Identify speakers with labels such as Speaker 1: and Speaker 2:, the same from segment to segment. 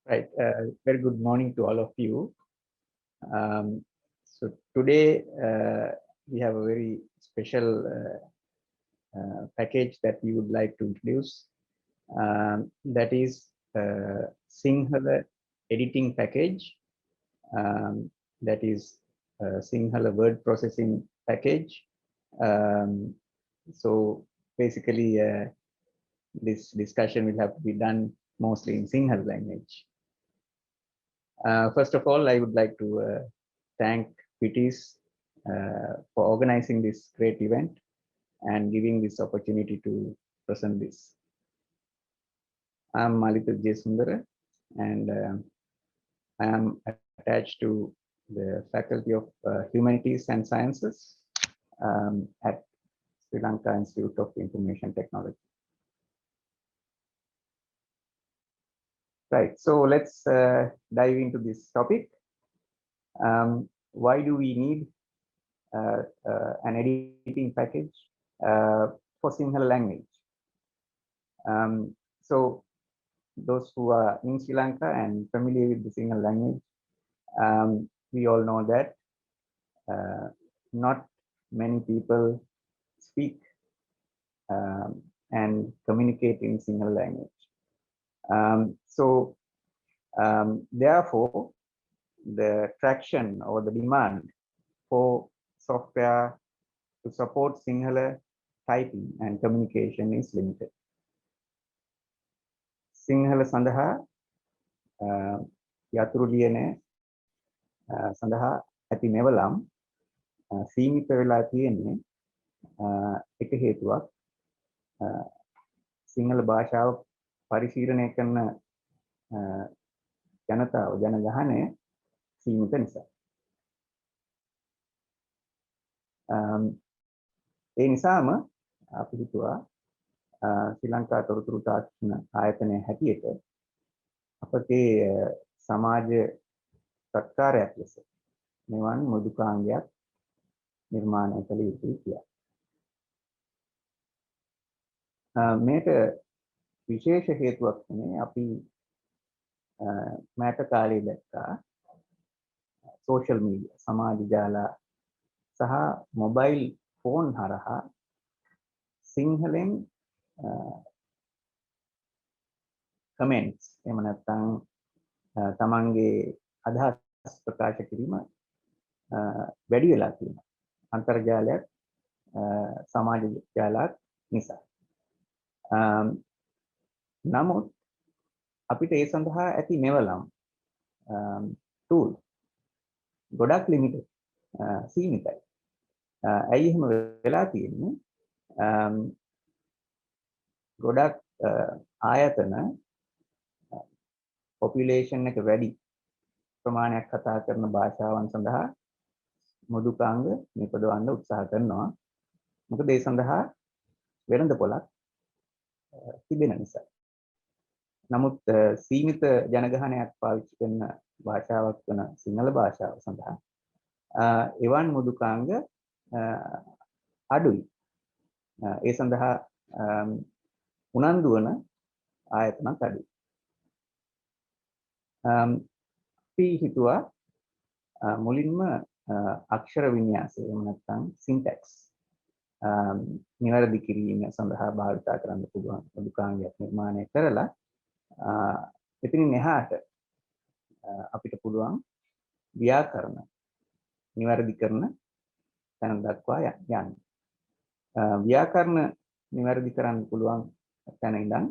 Speaker 1: Right. Very good morning to all of you. So today we have a very special package that we would like to introduce. That is Sinhala editing package. That is Sinhala word processing package. So basically, this discussion will have to be done mostly in Sinhala language. First of all, I would like to thank PTs for organizing this great event and giving this opportunity to present this. I'm Malitha J. Sundara, and I am attached to the Faculty of Humanities and Sciences at Sri Lanka Institute of Information Technology. Right, so let's dive into this topic. Why do we need an editing package for Sinhala language? So those who are in Sri Lanka and familiar with the Sinhala language, we all know that not many people speak and communicate in Sinhala language. Therefore, the traction or the demand for software to support Sinhala typing and communication is limited. Sinhala සඳහා යතුරු ලියන සඳහා ඇති මෙවලම් සීමිත වෙලා තියෙන්නේ එක හේතුවක් සිංහල භාෂාව පරිශීලනය කරන ජනගහනය සීමිත නිසා. ඒ නිසාම අපි හිතුවා ශ්‍රී ලංකා තොරතුරු තාක්ෂණ ආයතනය හැටියට අපගේ සමාජ සත්කාරයක් ලෙස මෙවන් මෘදුකාංගයක් නිර්මාණය කළ යුතුයි කියලා. මේක විශේෂ හේතුවක් තමයි අපි මෑත කාලේ දැක්කා සෝෂල් මීඩියා සමාජ ජාල සහ මොබයිල් ෆෝන් හරහා සිංහලෙන් කමෙන්ට්ස් එහෙම නැත්නම් තමන්ගේ අදහස් ප්‍රකාශ කිරීම වැඩි වෙලා තියෙනවා අන්තර්ජාලයක් සමාජ ජාලات නිසා. නමුත් අපිට ඒ සඳහා ඇති මෙවලම් ටූල් ගොඩක් ලිමිටඩ් සීමිතයි. ඇයි එහෙම වෙලා තියෙන්නේ? ගොඩක් ආයතන පොපියුලේෂන් එක වැඩි ප්‍රමාණයක් කතා කරන භාෂාවන් සඳහා මෘදුකාංග නිපදවන්න උත්සාහ කරනවා. මොකද ඒ සඳහා වෙළඳපොළක් තිබෙන නිසා. නමුත් සීමිත ජනගහනයක් පාවිච්චි කරන භාෂාවක් වන සිංහල භාෂාව සඳහා එවන් මෘදුකාංග අඩුයි. ඒ සඳහා උනන්දු වන ආයතනත් අඩුයි. අපි හිතුවා මුලින්ම අක්ෂර වින්‍යාසය එහෙම නැත්නම් සින්ටැක්ස් නිවැරදි කිරීම සඳහා භාවිත කරන්න පුළුවන් මෘදුකාංගයක් නිර්මාණය කරලා එතනින් එහාට අපිට පුළුවන් ව්‍යාකරණ නිවැරදි කරන තැන දක්වා යන්න. ව්‍යාකරණ නිවැරදි කරන්න පුළුවන් තැන ඉඳන්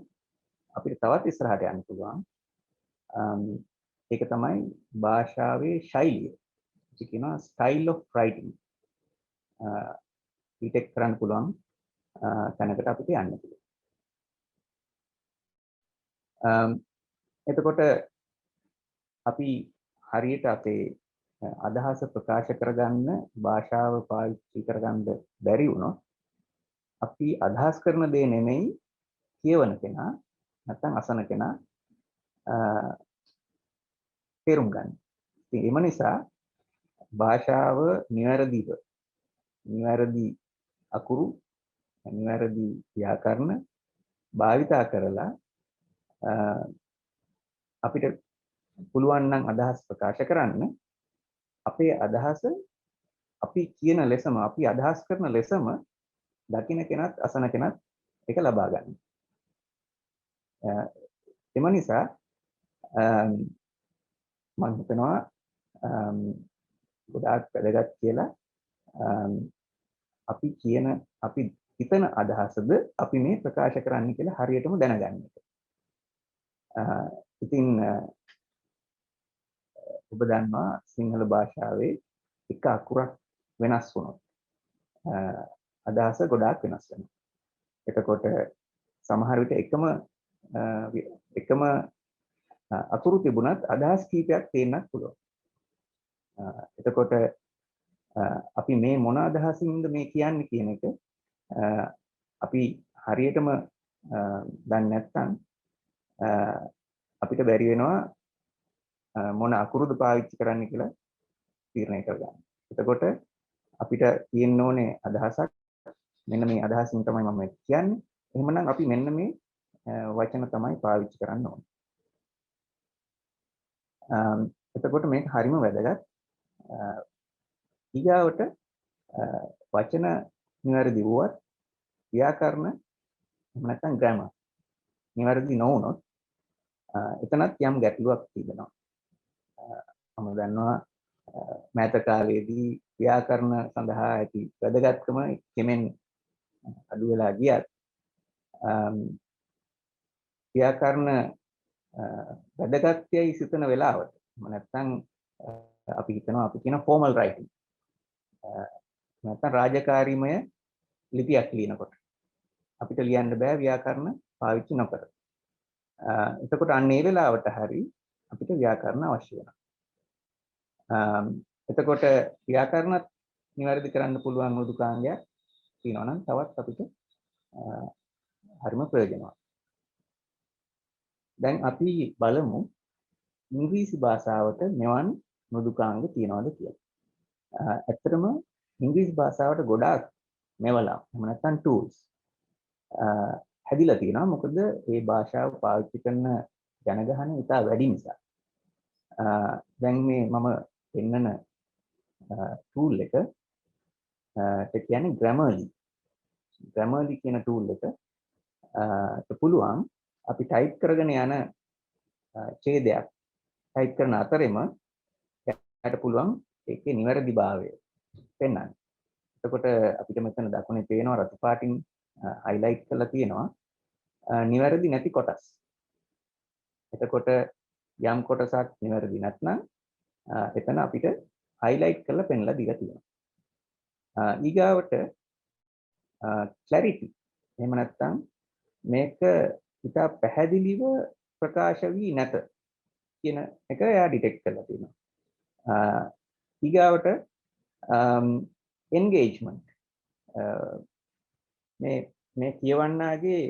Speaker 1: අපිට තවත් ඉස්සරහට යන්න පුළුවන්. ඒක තමයි භාෂාවේ ශෛලිය. ඒක කියනවා style of writing. ඩිටෙක්ට් කරන්න පුළුවන් තැනකට අපිට යන්න පුළුවන්. එතකොට අපි හරියට අපේ අදහස ප්‍රකාශ කරගන්න භාෂාව පාවිච්චි කරගන්න බැරි වුණොත් අපි අදහස් කරන දේ නෙමෙයි කියවන කෙනා නැත්නම් අසන කෙනා තේරුම් ගන්න. ඉතින් එම නිසා භාෂාව නිවැරදි අකුරු නිවැරදි ව්‍යාකරණ භාවිතා කරලා අපිට පුළුවන් නම් අදහස් ප්‍රකාශ කරන්න අපේ අදහස අපි කියන ලෙසම අපි අදහස් කරන ලෙසම දකින්න කෙනත් අසන කෙනත් ඒක ලබා ගන්න. එම නිසා මම හිතනවා ගොඩාක් වැදගත් කියලා අපි හිතන අදහසද අපි මේ ප්‍රකාශ කරන්න කියලා හරියටම දැනගන්න එක. ඉතින් ඔබ දන්නවා සිංහල භාෂාවේ එක අකුරක් වෙනස් වුණොත් අදහස ගොඩාක් වෙනස් වෙනවා. එතකොට සමහර විට එකම අකුරු තිබුණත් අදහස් කීපයක් තියෙන්නත් පුළුවන්. එතකොට අපි මේ මොන අදහසින්ද මේ කියන්නේ කියන එක අපි හරියටම දන්නේ නැත්නම් අපිට බැරි වෙනවා මොන අකුරුද පාවිච්චි කරන්න කියලා තීරණය කරගන්න. එතකොට අපිට තියෙන්න ඕනේ අදහසක් මෙන්න මේ අදහසින් තමයි මම කියන්නේ. එහෙමනම් අපි මෙන්න මේ වචන තමයි පාවිච්චි කරන්න ඕනේ. එතකොට මේක හරිම වැදගත්. ඊගාවට වචන නිවැරදි වුවත් ව්‍යාකරණ එහෙම නැත්නම් ග්‍රැමර් නිවැරදි නොවුනොත් එතනත් යම් ගැටලුවක් තිබෙනවා. මම දන්නවා මෑත කාලයේදී ව්‍යාකරණ සඳහා ඇති වැදගත්කම කෙමෙන් අඩු වෙලා ගියත් ව්‍යාකරණ වැදගත්යයි සිතන වෙලාවට නැත්නම් අපි හිතනවා අපි කියන ෆෝමල් රයිටින් නැත්නම් රාජකාරීමය ලිපියක් ලියනකොට අපිට ලියන්න බෑ ව්‍යාකරණ පාවිච්චි නොකර. එතකොට අන්න ඒ වෙලාවට හරි අපිට ව්‍යාකරණ අවශ්‍ය වෙනවා. එතකොට ව්‍යාකරණත් නිවැරදි කරන්න පුළුවන් මෘදුකාංගයක් තියෙනවා නම් තවත් අපිට හරිම ප්‍රයෝජනවත්. දැන් අපි බලමු ඉංග්‍රීසි භාෂාවට මෙවන් මෘදුකාංග තියනවාද කියලා. ඇත්තටම ඉංග්‍රීසි භාෂාවට ගොඩාක් මෙවලා එහෙම නැත්නම් tools හැදිලා තියෙනවා. මොකද මේ භාෂාව පාවිච්චි කරන ජනගහනය ඉතා වැඩි නිසා. දැන් මේ මම පෙන්නන tool එක කියන්නේ Grammarly. Grammarly කියන tool එක පුළුවන් අපි ටයිප් කරගෙන යන ඡේදයක් ටයිප් කරන අතරෙම එයාට පුළුවන් ඒකේ නිවැරදිභාවය පෙන්වන්න. එතකොට අපිට මෙතන දකුණේ පේනවා රතු පාටින් highlight කරලා තියෙනවා නිවැරදි නැති කොටස්. එතකොට යම් කොටසක් නිවැරදි නැත්නම් එතන අපිට highlight කරලා පෙන්ලා දීලා තියෙනවා. ඊගාවට clarity එහෙම නැත්නම් මේක ඉතා පැහැදිලිව ප්‍රකාශ වී නැත කියන එක එයා ඩිටෙක්ට් කරලා තියෙනවා. ඊගාවට engagement මේ කියවන්නාගේ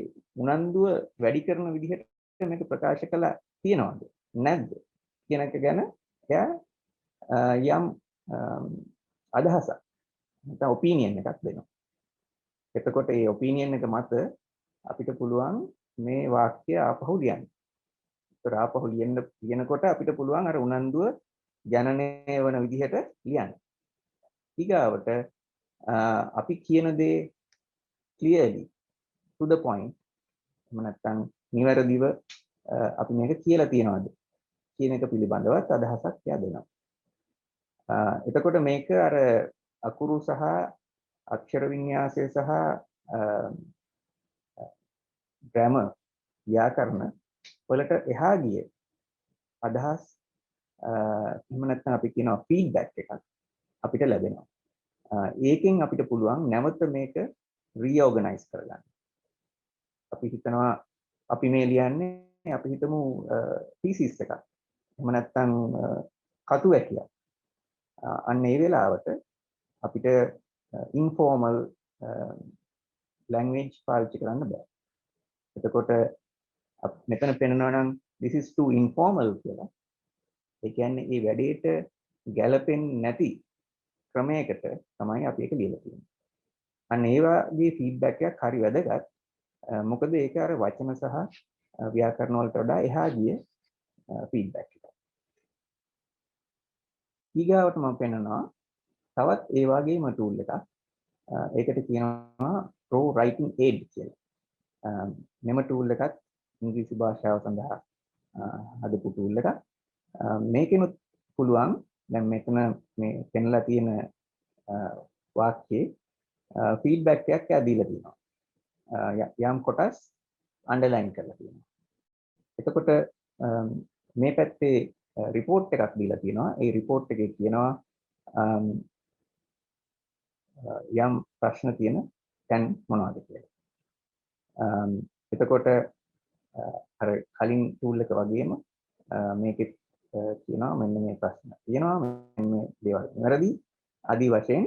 Speaker 1: උනන්දුව වැඩි කරන විදිහට මේක ප්‍රකාශ කළා තියනවද නැද්ද කියන එක ගැන එයා යම් අදහසක් නැත්නම් ඔපිනියන් එකක් දෙනවා. එතකොට මේ ඔපිනියන් එක මත අපිට පුළුවන් මේ වාක්‍ය ආපහු ලියන්න. ඒතර ආපහු ලියනකොට අපිට පුළුවන් අර උනන්දුව ජනනය වන විදිහට ලියන්න. ඊගාවට අපි කියන දේ clearly to the point එහෙම නැත්නම් නිවැරදිව අපි මේක කියලා තියනවාද කියන එක පිළිබඳවත් අදහසක් එයා දෙනවා. එතකොට මේක අර අකුරු සහ අක්ෂර වින්‍යාසය සහ ග්‍රැමර් ව්‍යාකරණ වලට එහා ගිය අදහස් එහෙම නැත්නම් අපි කියනවා ෆීඩ්බැක් එකක් අපිට ලැබෙනවා. ඒකෙන් අපිට පුළුවන් නැවත මේක රීઓගනයිස් කරගන්න. අපි හිතනවා අපි මේ ලියන්නේ අපි හිතමු තීසිස් එකක්. එහෙම නැත්නම් කතු වැකියක්. අන්න ඒ වෙලාවට අපිට ඉන්ෆෝමල් ලැන්ග්වේජ් පාවිච්චි කරන්න බෑ. එතකොට මෙතන පෙන්නනවා නම් this is too informal කියලා. ඒ කියන්නේ මේ වැඩේට ගැළපෙන්නේ නැති ක්‍රමයකට තමයි අපි ඒක ලියලා තියෙන්නේ. අන්න ඒ වගේ ෆීඩ්බැක් එකක් හරි වැදගත්. මොකද ඒක අර වචන සහ ව්‍යාකරණ වලට වඩා එහා ගිය ෆීඩ්බැක් එකක්. ඊගාවට මම පෙන්නනවා තවත් ඒ වගේම tool එකක්. ඒකට කියනවා Pro Writing Aid කියලා. මෙම tool එකත් ඉංග්‍රීසි භාෂාව සඳහා හදපු tool එකක්. මේකෙනුත් පුළුවන් දැන් මෙතන මේ පෙන්ලා තියෙන වාක්‍යයේ ෆීඩ්බැක් එකක් දීලා තියෙනවා. යම් කොටස් අන්ඩර්ලයින් කරලා තියෙනවා. එතකොට මේ පැත්තේ report එකක් දීලා තියෙනවා. ඒ report එකේ කියනවා යම් ප්‍රශ්න තියෙන තැන් මොනවද කියලා. එතකොට අර කලින් tool එක වගේම මේකෙත් කියනවා මෙන්න මේ ප්‍රශ්න තියෙනවා මෙන්න මේ දේවල් වැරදි ආදී වශයෙන්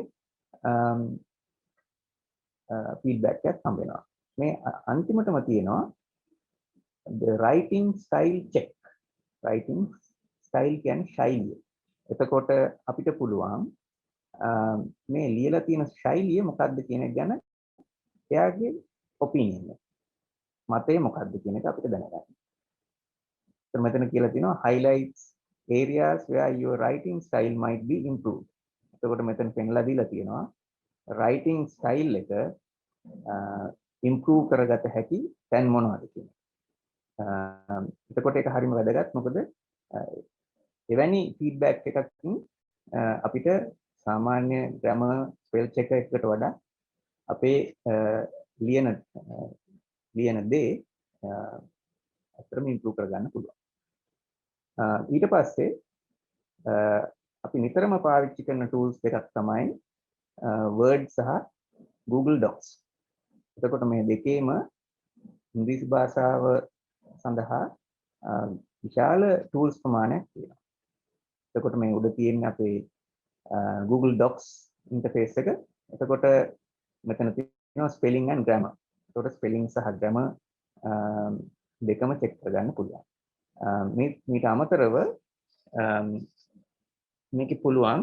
Speaker 1: ෆීඩ්බැක් එකක් හම්බ වෙනවා. මේ අන්තිමටම තියෙනවා the writing style check. writing style කියන්නේ ශෛලිය. එතකොට අපිට පුළුවන් මේ ලියලා තියෙන ශෛලිය මොකක්ද කියන එක ගැන එයාගේ ඔපිනියන් එක. මතය මොකක්ද කියන එක අපිට දැනගන්න. එතන මෙතන කියලා තියෙනවා highlights areas where your writing style might be improved. එතකොට මෙතන පෙන්ලා දීලා තියෙනවා writing style එක improve කරගත හැකි තැන් මොනවද කියන. එතකොට ඒක හරියම වැදගත්. මොකද එවැනි ෆීඩ්බැක් එකකින් අපිට සාමාන්‍ය grammar spell check එකකට වඩා අපේ ලියන දේ අතරම improve කරගන්න පුළුවන්. ඊට පස්සේ අපි නිතරම පාවිච්චි කරන tools දෙකක් තමයි Word සහ Google Docs. එතකොට මේ දෙකේම ඉංග්‍රීසි භාෂාව සඳහා විශාල tools ප්‍රමාණයක් තියෙනවා. එතකොට මේ උඩ තියෙන අපේ Google Docs interface එක. එතකොට මෙතන තියෙනවා spelling and grammar. එතකොට spelling සහ grammar දෙකම check කරගන්න පුළුවන්. මේට අමතරව මේකේ පුළුවන්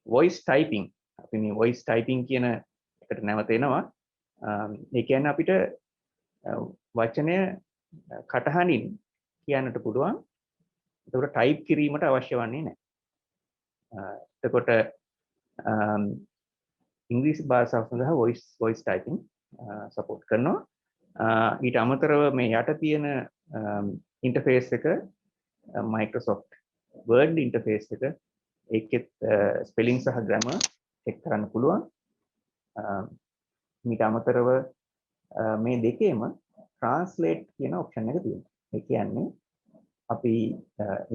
Speaker 1: voice typing. අපි මේ voice typing කියන එකට නැවත එනවා. ඒ කියන්නේ අපිට වචනය කටහඬින් කියන්නට පුළුවන්. ඒකට type කිරීමට අවශ්‍ය වන්නේ නැහැ. එතකොට ඉංග්‍රීසි භාෂාව සඳහා voice typing support කරනවා. ඊට අමතරව මේ යට තියෙන interface එක Microsoft Word interface එක ඒකෙත් spelling සහ grammar check කරන්න පුළුවන්. ඊට අමතරව මේ දෙකේම translate කියන option එක තියෙනවා. ඒ කියන්නේ අපි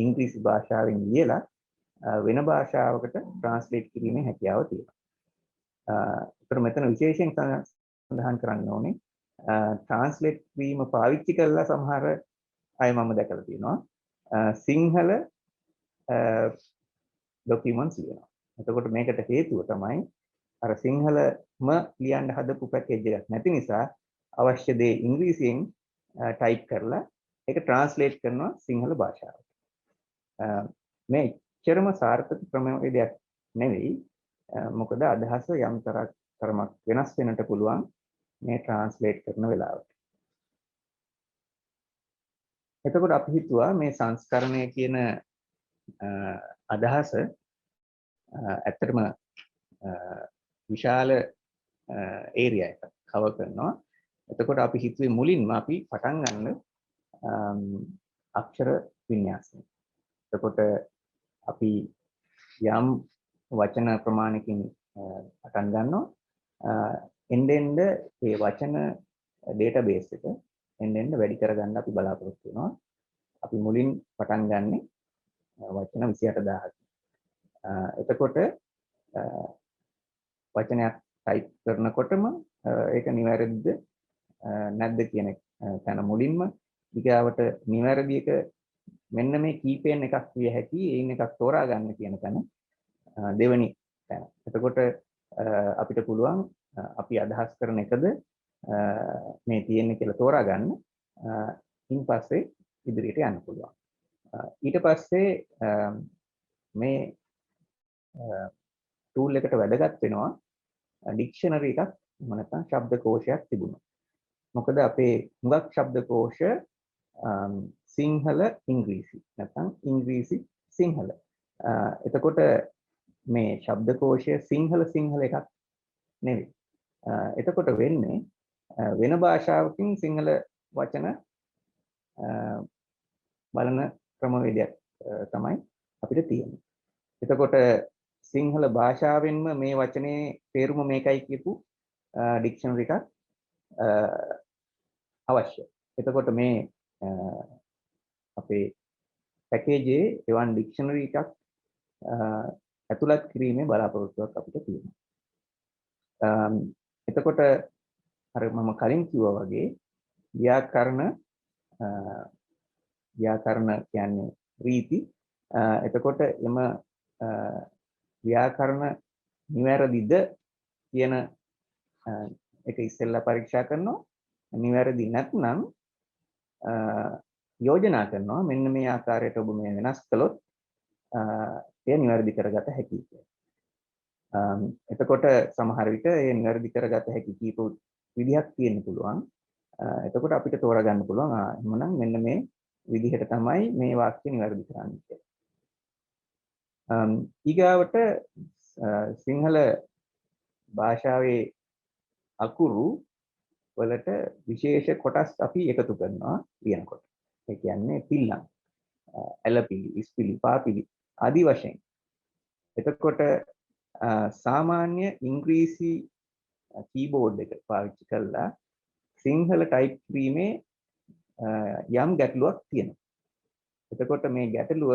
Speaker 1: ඉංග්‍රීසි භාෂාවෙන් ලියලා වෙන භාෂාවකට translate කිරීමේ හැකියාව තියෙනවා. ඒතර මෙතන විශේෂයෙන් සඳහන් කරන්න ඕනේ translate වීම පාවිච්චි කරලා සමහර අය මම දැකලා තියෙනවා සිංහල documents ලියනවා. එතකොට මේකට හේතුව තමයි අර සිංහලම ලියන්න හදපු පැකේජ් එකක් නැති නිසා අවශ්‍ය දේ ඉංග්‍රීසියෙන් ටයිප් කරලා ඒක ට්‍රාන්ස්ලේට් කරනවා සිංහල භාෂාවට. මේ එච්චරම සාර්ථක ක්‍රමවේදයක් නෙවෙයි. මොකද අදහස යම් තරමක් වෙනස් වෙන්නට පුළුවන් මේ ට්‍රාන්ස්ලේට් කරන වෙලාවට. එතකොට අපි හිතුවා මේ සංස්කරණය කියන අදහස ඇත්තටම විශාල ඒරියා එකක් කවර් කරනවා. එතකොට අපි හිතුවේ මුලින්ම අපි පටන් ගන්න අක්ෂර වින්‍යාසයෙන්. එතකොට අපි යම් වචන ප්‍රමාණකින් පටන් ගන්නවා. එන්න මේ වචන database එක එන්න වැඩි කරගන්න අපි බලාපොරොත්තු වෙනවා. අපි මුලින් පටන් ගන්නේ වචන 28000ක්. එතකොට වචනයක් ටයිප් කරනකොටම ඒක නිවැරදිද නැද්ද කියන තැන මුලින්ම ඊගාවට නිවැරදි එක මෙන්න මේ කීපයෙන් එකක් විය හැකි ඒන් එකක් තෝරා ගන්න කියන තැන දෙවෙනි තැන. එතකොට අපිට පුළුවන් අපි අදහස් කරන එකද මේ තියෙන්නේ කියලා තෝරා ගන්න. ඉන් පස්සේ ඉදිරියට යන්න පුළුවන්. ඊට පස්සේ මේ tool එකට වැදගත් වෙනවා dictionary එකක් නැත්නම් ශබ්දකෝෂයක් තිබුණා. මොකද අපේ හුඟක් ශබ්දකෝෂ සිංහල ඉංග්‍රීසි නැත්නම් ඉංග්‍රීසි සිංහල. එතකොට මේ ශබ්දකෝෂය සිංහල එකක් නෙවෙයි. එතකොට වෙන්නේ වෙන භාෂාවකින් සිංහල වචන බලන ක්‍රමවේදයක් තමයි අපිට තියෙන්නේ. එතකොට සිංහල භාෂාවෙන්ම මේ වචනේ තේරුම මේකයි කියපු ඩික්ෂනරි එකක් අවශ්‍යයි. එතකොට මේ අපේ පැකේජයේ එවන් ඩික්ෂනරි එකක් ඇතුළත් කිරීමේ බලාපොරොත්තුවක් අපිට තියෙනවා. එතකොට අර මම කලින් කිව්වා වගේ ව්‍යාකරණ කියන්නේ රීති. එතකොට එම ව්‍යාකරණ නිවැරදිද කියන එක ඉස්සෙල්ලා පරීක්ෂා කරනවා. නිවැරදි නැත්නම් යෝජනා කරනවා මෙන්න මේ ආකාරයට ඔබ මේ වෙනස් කළොත් එය නිවැරදි කරගත හැකියි කියලා. එතකොට සමහර විට ඒ නිවැරදි කරගත හැකි කීප විදිහක් තියෙන්න පුළුවන්. එතකොට අපිට තෝරගන්න පුළුවන් එහෙනම් මෙන්න මේ විදිහට තමයි මේ වාක්‍ය නිවැරදි කරන්නේ කියලා. ඊගාවට සිංහල භාෂාවේ අකුරු වලට විශේෂ කොටස් අපි එකතු කරනවා ලියනකොට. ඒ කියන්නේ පිල්ලම්, ඇලපිලි, ඉස්පිලි, පාපිලි ආදී වශයෙන්. එතකොට සාමාන්‍ය ඉංග්‍රීසි කීබෝඩ් එක පාවිච්චි කරලා සිංහල ටයිප් කිරීමේ යම් ගැටලුවක් තියෙනවා. එතකොට මේ ගැටලුව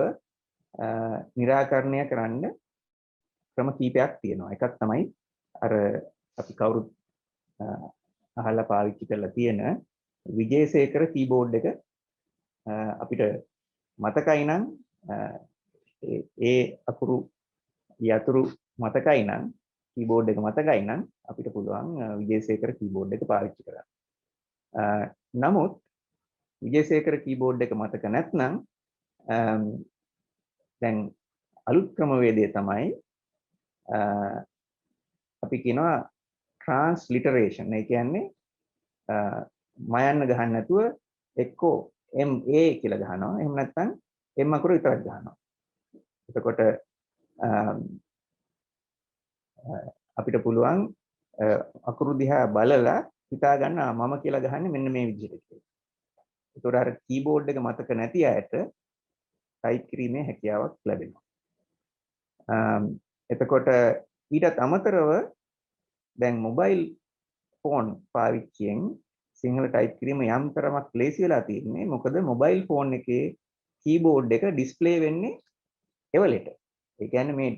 Speaker 1: निराකරණය කරන්න ක්‍රම කීපයක් තියෙනවා. එකක් තමයි අර අපි කවුරුත් අහලා පාවිච්චි කරලා තියෙන විජේසේකර කීබෝඩ් එක අපිට මතකයි නම් ඒ අකුරු යතුරු මතකයි නම් කීබෝඩ් එක මතකයි නම් අපිට පුළුවන් විජේසේකර කීබෝඩ් එක පාවිච්චි කරන්න. නමුත් විජේසේකර කීබෝඩ් එක මතක නැත්නම් දැන් අලුත් ක්‍රමවේදය තමයි අපි කියනවා ට්‍රාන්ස්ලිටරේෂන්. ඒ කියන්නේ මයන්න ගහන්න නැතුව එක්කෝ MA කියලා ගහනවා. එහෙම නැත්නම් M අකුර විතරක් ගහනවා. එතකොට අපිට පුළුවන් අකුරු දිහා බලලා හිතා ගන්න මම කියලා ගහන්නේ මෙන්න මේ විදිහට කියලා. ඒතකොට අර කීබෝඩ් එක මතක නැති අයට ටයිප් කිරීමේ හැකියාවක් ලැබෙනවා. එතකොට ඊටත් අමතරව දැන් මොබයිල් ෆෝන් පාවිච්චියෙන් සිංහල ටයිප් කිරීම යම් තරමක් ලේසි වෙලා තියෙන්නේ. මොකද මොබයිල් ෆෝන් එකේ කීබෝඩ් එක ඩිස්ප්ලේ වෙන්නේ එවලෙට. ඒ කියන්නේ මේ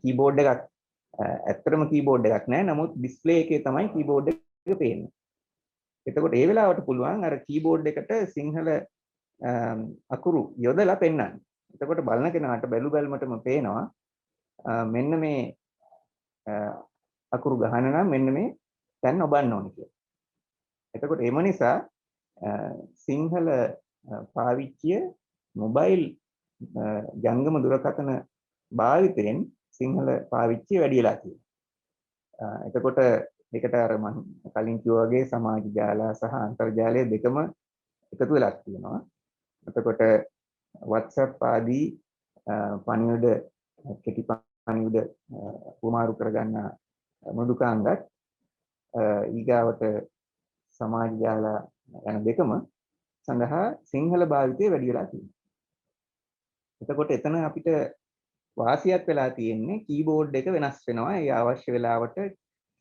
Speaker 1: කීබෝඩ් එකක් ඇත්තටම කීබෝඩ් එකක් නෑ. නමුත් ඩිස්ප්ලේ එකේ තමයි කීබෝඩ් එක පේන්නේ. එතකොට ඒ වෙලාවට පුළුවන් අර කීබෝඩ් එකට සිංහල අකුරු යොදලා පෙන්නන්න. එතකොට බලන කෙනාට බැලු බැලමටම පේනවා මෙන්න මේ අකුරු ගහන නම් මෙන්න මේ දැන් ඔබන්න ඕනේ කියලා. එතකොට එම නිසා සිංහල පාවිච්චිය මොබයිල් ජංගම දුරකථන භාවිතයෙන් සිංහල පාවිච්චිය වැඩි වෙලා තියෙනවා. එතකොට ඒකට අර මම කලින් කිව්වා වගේ සමාජ ජාල සහ අන්තර්ජාලය දෙකම එකතු වෙලා තියෙනවා. එතකොට WhatsApp ආදී පණිවිඩ කෙටි පණිවිඩ උමාරු කරගන්න මෘදුකාංගත් ඊගාවට සමාජ ජාල යන දෙකම සඳහා සිංහල භාවිතය වැඩි වෙලා තියෙනවා. එතකොට එතන අපිට වාසියක් වෙලා තියෙන්නේ කීබෝඩ් එක වෙනස් වෙනවා. ඒ අවශ්‍ය වෙලාවට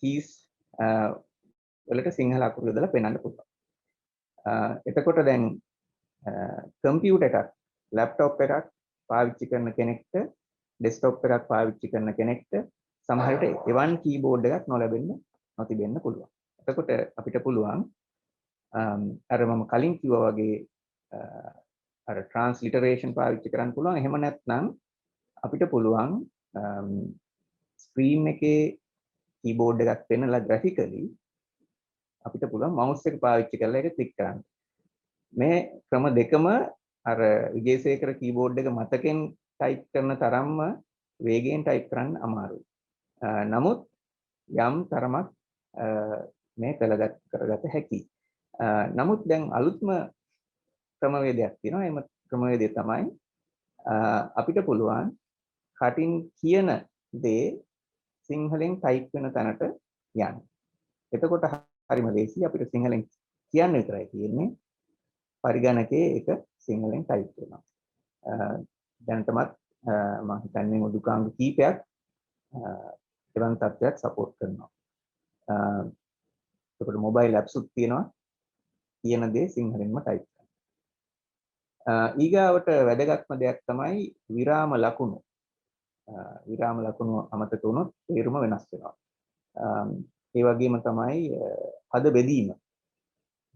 Speaker 1: කීස් වලට සිංහල අකුරු යොදලා පෙන්වන්න පුළුවන්. එතකොට දැන් කම්පියුටර් එකක්, ලැප්ටොප් එකක් පාවිච්චි කරන කෙනෙක්ට, ඩෙස්ක්ටොප් එකක් පාවිච්චි කරන කෙනෙක්ට සමහර විට එවන් කීබෝඩ් එකක් නොතිබෙන්න පුළුවන්. එතකොට අපිට පුළුවන් අර මම කලින් කිව්වා වගේ අර ට්‍රාන්ස්ලිටරේෂන් පාවිච්චි කරන්න පුළුවන්. එහෙම නැත්නම් අපිට පුළුවන් ස්ක්‍රීන් එකේ කීබෝඩ් එකක් පෙන්නලා ග්‍රැෆිකලි අපිට පුළුවන් මවුස් එක පාවිච්චි කරලා ඒක ක්ලික් කරන්න. මේ ක්‍රම දෙකම අර විජේසේකර කීබෝඩ් එක මතකෙන් ටයිප් කරන තරම්ම වේගයෙන් ටයිප් කරන්න අමාරුයි. නමුත් යම් තරමක් මේ කරගත හැකියි. නමුත් දැන් අලුත්ම ක්‍රමවේදයක් තියෙනවා. එම ක්‍රමවේදය තමයි අපිට පුළුවන් කටින් කියන දේ සිංහලෙන් ටයිප් වෙන තැනට යන්න. එතකොට හරිම ලේසි අපිට සිංහලෙන් කියන්න විතරයි තියෙන්නේ. පරිගණකයේ ඒක සිංහලෙන් ටයිප් වෙනවා. දැනටමත් මම හිතන්නේ මුදුකාංග කීපයක් එවන් තත්ත්වයක් සපෝට් කරනවා. එතකොට මොබයිල් ඇප්ස් උත් තියෙනවා කියන දේ සිංහලෙන්ම ටයිප් කරන්න. ඊගාවට වැදගත්ම දෙයක් තමයි විරාම ලකුණු. විරාම ලකුණු අමතක වුණොත් තේරුම වෙනස් වෙනවා. ඒ වගේම තමයි පද බෙදීම.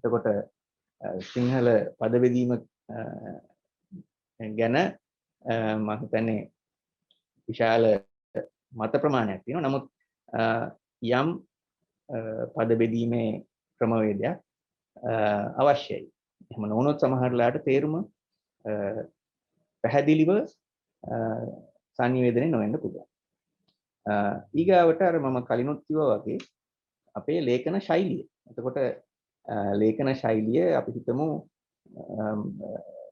Speaker 1: එතකොට සිංහල පද බෙදීම ගැන මම හිතන්නේ විශාල මත ප්‍රමාණයක් තියෙනවා. නමුත් යම් පද බෙදීමේ ක්‍රමවේදයක් අවශ්‍යයි. එහෙම නොවුනොත් සමහරලාට තේරුම පැහැදිලිව සංනිවේදනය නොවෙන්න පුළුවන්. ඊගාවට අර මම කලිනුත් කිව්වා වගේ අපේ ලේඛන ශෛලිය. එතකොට ලේඛන ශෛලිය අපි හිතමු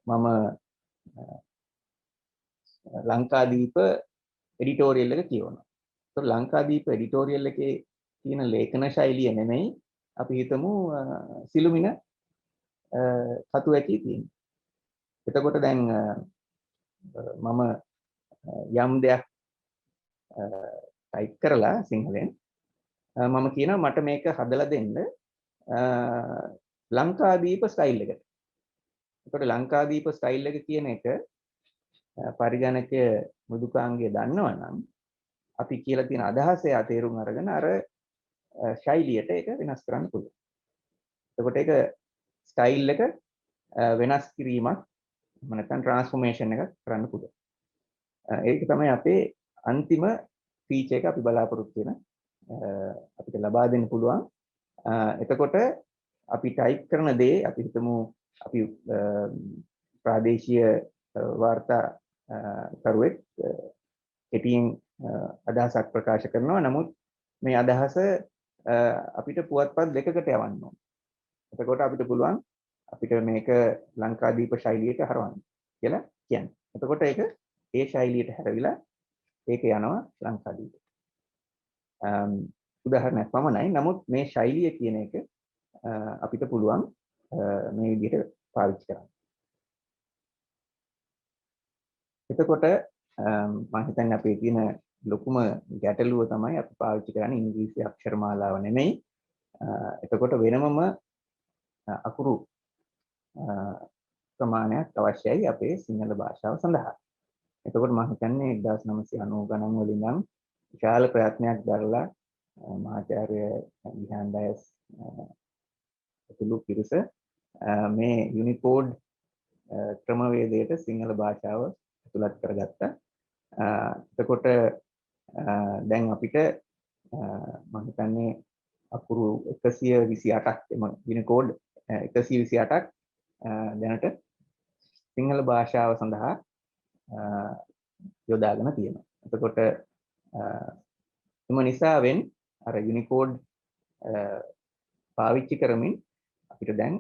Speaker 1: මම ලංකාදීප එඩිටෝරියල් එක කියවනවා. ඒතකොට ලංකාදීප එඩිටෝරියල් එකේ තියෙන ලේඛන ශෛලිය නෙමෙයි අපි හිතමු සිළුමිණ සතු ඇති තියෙනවා. එතකොට දැන් මම යම් දෙයක් ටයිප් කරලා සිංහලෙන් මම කියනවා මට මේක හදලා දෙන්න ලංකාදීප ස්ටයිල් එකට. එතකොට ලංකාදීප ස්ටයිල් එක කියන එක පරිගණකය මෘදුකාංගය දන්නවනම් අපි කියලා තියෙන අදහස එයා තේරුම් අරගෙන අර ශෛලියට ඒක වෙනස් කරන්න පුළුවන්. එතකොට ඒක ස්ටයිල් එක වෙනස් කිරීමක් නැත්නම් ට්‍රාන්ස්ෆෝමේෂන් එකක් කරන්න පුළුවන්. ඒක තමයි අපේ අන්තිම ෆීචර් එක අපි බලාපොරොත්තු වෙන අපිට ලබා දෙන්න පුළුවන්. එතකොට අපි ටයිප් කරන දේ අපි හිතමු අපි ප්‍රාදේශීය වාර්තා කරුවෙක් කෙටියෙන් අදහසක් ප්‍රකාශ කරනවා. නමුත් මේ අදහස අපිට පුවත්පත් දෙකකට යවන්න ඕන. එතකොට අපිට පුළුවන් අපිට මේක ලංකාදීප ශෛලියට හරවන්න කියලා කියන්නේ. එතකොට ඒක ඒ ශෛලියට හැරවිලා ඒක යනවා ලංකාදීප. උදාහරණයක් පමණයි. නමුත් මේ ශෛලිය කියන එක අපිට පුළුවන් මේ විදිහට පාවිච්චි කරන්න. එතකොට මම හිතන්නේ අපේ තියෙන ලොකුම ගැටලුව තමයි අපි පාවිච්චි කරන්නේ ඉංග්‍රීසි අක්ෂර මාලාව නෙමෙයි. එතකොට වෙනමම අකුරු ප්‍රමාණයක් අවශ්‍යයි අපේ සිංහල භාෂාව සඳහා. එතකොට මම හිතන්නේ 1990 ගණන් වල ඉඳන් විශාල ප්‍රයත්නයක් දරලා මහාචාර්ය විහාන් ඩයස් ඇතුළු පිරිස මේ යුනිකෝඩ් ක්‍රමවේදයට සිංහල භාෂාව ඇතුළත් කරගත්තා. එතකොට දැන් අපිට මම හිතන්නේ අකුරු 128ක් එම යුනිකෝඩ් 128ක් දැනට සිංහල භාෂාව සඳහා යොදාගෙන තියෙනවා. එතකොට එම නිසාවෙන් අර යුනිකෝඩ් පාවිච්චි කරමින් අපිට දැන්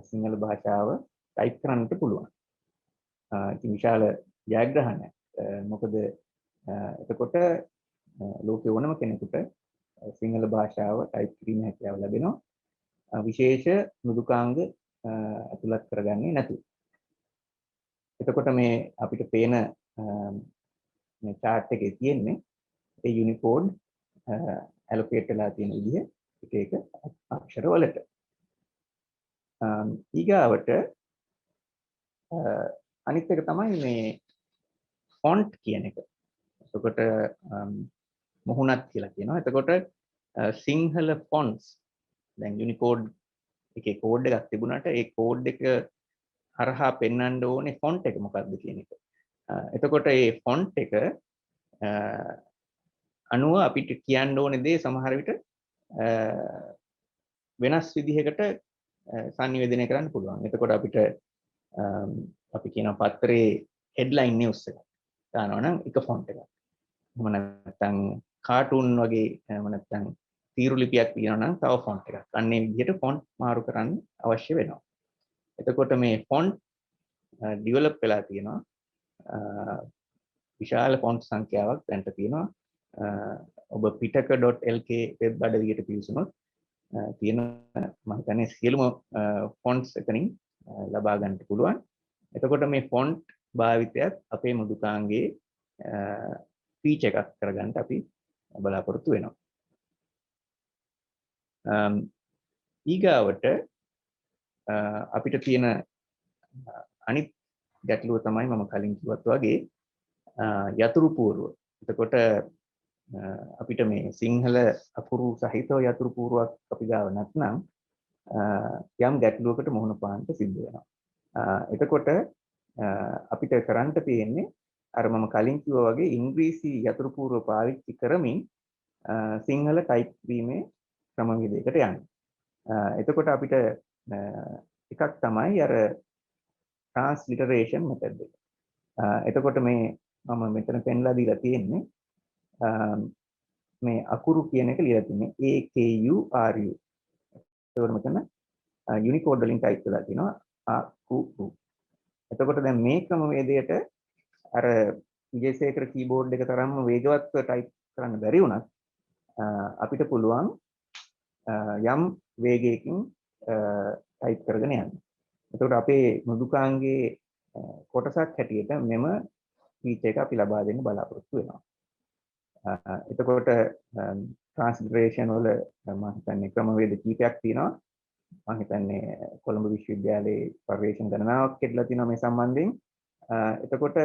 Speaker 1: සිංහල භාෂාව ටයිප් කරන්නට පුළුවන්. ඉතින් විශාල ජයග්‍රහණයක්. මොකද එතකොට ලෝකේ ඕනම කෙනෙකුට සිංහල භාෂාව ටයිප් කිරීමේ හැකියාව ලැබෙනවා. විශේෂ මෘදුකාංග ඇතුළත් කරගන්නේ නැතුව. එතකොට මේ අපිට පේන මේ chart එකේ තියෙන්නේ ඒ යුනිකෝඩ් allocate වෙලා තියෙන විදිහ එක එක අක්ෂර වලට. ඊගාවට අනිත් එක තමයි මේ ෆොන්ට් කියන එක. එතකොට මුහුණක් කියලා කියනවා. එතකොට සිංහල ෆොන්ට්ස් දැන් යුනිකෝඩ් එකේ කෝඩ් එකක් තිබුණාට ඒ කෝඩ් එක හරහා පෙන්වන්න ඕනේ ෆොන්ට් එක මොකක්ද කියන එක. එතකොට මේ ෆොන්ට් එක අනුව අපිට කියන්න ඕනේ දේ සමහර විට වෙනස් විදිහකට සංනිවේදනය කරන්න පුළුවන්. එතකොට අපිට අපි කියන පත්‍රයේ හෙඩ්ලයින් නිවුස් එක දානවා නම් එක ෆොන්ට් එකක්. එහෙම නැත්නම් කාටුන් වගේ එහෙම නැත්නම් තීරු ලිපියක් තියෙනවා නම් තව ෆොන්ට් එකක්. අන්න ඒ විදිහට ෆොන්ට් මාරු කරන්න අවශ්‍ය වෙනවා. එතකොට මේ ෆොන්ට් ඩිවෙලොප් වෙලා තියෙනවා විශාල ෆොන්ට් සංඛ්‍යාවක් දැන්ට තියෙනවා. ඔබ pitaka.lk වෙබ් අඩවියට පිවිසුනොත් තියෙන මම හිතන්නේ සියලුම ෆොන්ට්ස් එතනින් ලබා ගන්නට පුළුවන්. එතකොට මේ ෆොන්ට් භාවිතයත් අපේ මෘදුකාංගයේ ෆීචර් එකක් කරගන්න අපි බලාපොරොත්තු වෙනවා. ඊගාවට අපිට තියෙන අනිත් ගැටලුව තමයි මම කලින් කිව්වත් වගේ යතුරු පූර්ව. එතකොට අපිට මේ සිංහල අකුරු සහිතව යතුරු පූර්වක් අපි ගාව නැත්නම් යම් ගැටලුවකට මුහුණ පාන්න සිද්ධ වෙනවා. එතකොට අපිට කරන්න තියෙන්නේ අර මම කලින් කිව්වා වගේ ඉංග්‍රීසි යතුරු පූර්ව පාවිච්චි කරමින් සිංහල ටයිප් වීමේ ක්‍රමවේදයකට යන්න. එතකොට අපිට එකක් තමයි අර transliteration method එක. එතකොට මේ මම මෙතන පෙන්ලා දීලා තියෙන්නේ මේ අකුරු කියන එක ලියලා තින්නේ AKURU. ඒකට මෙතන යුනිකෝඩ් වලින් ටයිප් කරලා තිනවා අකුරු. එතකොට දැන් මේ ක්‍රමවේදයට අර විජේසේකර කීබෝඩ් එක තරම්ම වේගවත්ව ටයිප් කරන්න බැරි වුණත් අපිට පුළුවන් යම් වේගයකින් ටයිප් කරගෙන යන්න. එතකොට අපේ මෘදුකාංගයේ කොටසක් හැටියට මෙම ෆීචර් එක අපි ලබා දෙන්න බලාපොරොත්තු වෙනවා. එතකොට ට්‍රාන්ස්ලිටරේෂන් වල මම හිතන්නේ ක්‍රමවේද කීපයක් තියෙනවා. මම හිතන්නේ කොළඹ විශ්වවිද්‍යාලයේ පර්යේෂණ ගණනාවක් කෙරලා තියෙනවා මේ සම්බන්ධයෙන්. එතකොට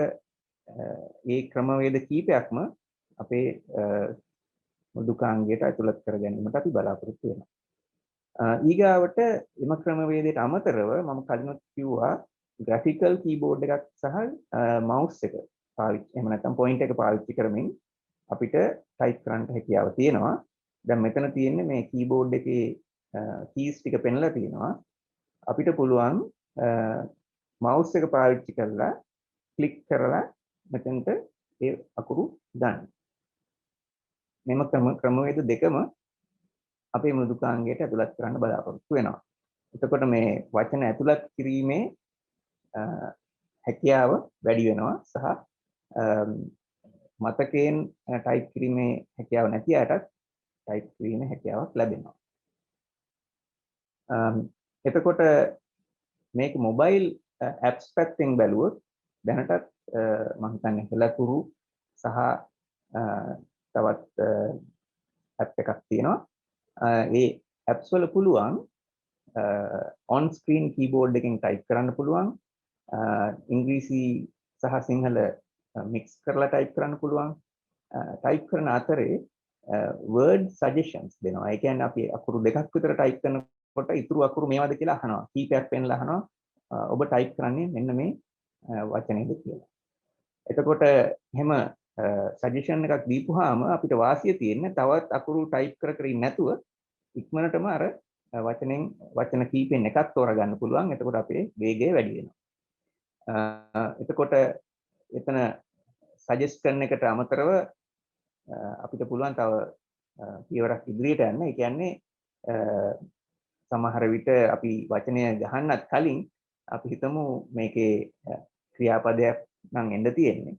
Speaker 1: මේ ක්‍රමවේද කීපයක්ම අපේ මෘදුකාංගයට ඇතුළත් කර ගැනීමට අපි බලාපොරොත්තු වෙනවා. ඊගාවට එම ක්‍රමවේදයට අමතරව මම කලිනුත් කිව්වා graphical keyboard එකක් සහ mouse එක පාවිච්චි එහෙම නැත්නම් point එක පාවිච්චි කරමින් අපිට type කරන්න හැකියාව තියෙනවා. දැන් මෙතන තියෙන්නේ මේ keyboard එකේ keys ටික පෙන්ලා තියෙනවා. අපිට පුළුවන් mouse එක පාවිච්චි කරලා click කරලා මෙතනට ඒ අකුරු දාන්න. මෙම ක්‍රමවේද දෙකම අපේ මෘදුකාංගයට ඇතුළත් කරන්න බලාපොරොත්තු වෙනවා. එතකොට මේ වචන ඇතුළත් කිරීමේ හැකියාව වැඩි වෙනවා සහ මතකයෙන් ටයිප් කිරීමේ හැකියාව නැති අයටත් ටයිප් කිරීමේ හැකියාවක් ලැබෙනවා. එතකොට මේක මොබයිල් ඇප්ස් පැත්තෙන් බැලුවොත් දැනටත් මම හිතන්නේ හෙළතුරු සහ තවත් ඇප් එකක් තියෙනවා. ඒ ඇප්ස් වල පුළුවන් on screen keyboard එකෙන් ටයිප් කරන්න පුළුවන්. ඉංග්‍රීසි සහ සිංහල මික්ස් කරලා ටයිප් කරන්න පුළුවන්. ටයිප් කරන අතරේ word suggestions දෙනවා. ඒ කියන්නේ අපි අකුරු දෙකක් විතර ටයිප් කරනකොට ඉතුරු අකුරු මේවද කියලා අහනවා. කීපයක් පෙන්ලා අහනවා. ඔබ ටයිප් කරන්නේ මෙන්න මේ වචනේද කියලා. එතකොට එහෙම සජෙෂන් එකක් දීපුවාම අපිට වාසිය තියෙන්නේ තවත් අකුරු ටයිප් කර ඉන්න නැතුව ඉක්මනටම අර වචන කීපෙන් එකක් තෝරගන්න පුළුවන්. එතකොට අපේ වේගය වැඩි වෙනවා. එතකොට එතන සජෙස්ට් කරන එකට අමතරව අපිට පුළුවන් තව පියවරක් ඉදිරියට යන්න. ඒ කියන්නේ සමහර විට අපි වචනය ගහන්නත් කලින් අපි හිතමු මේකේ ක්‍රියාපදයක් නම් එන්න තියෙන්නේ.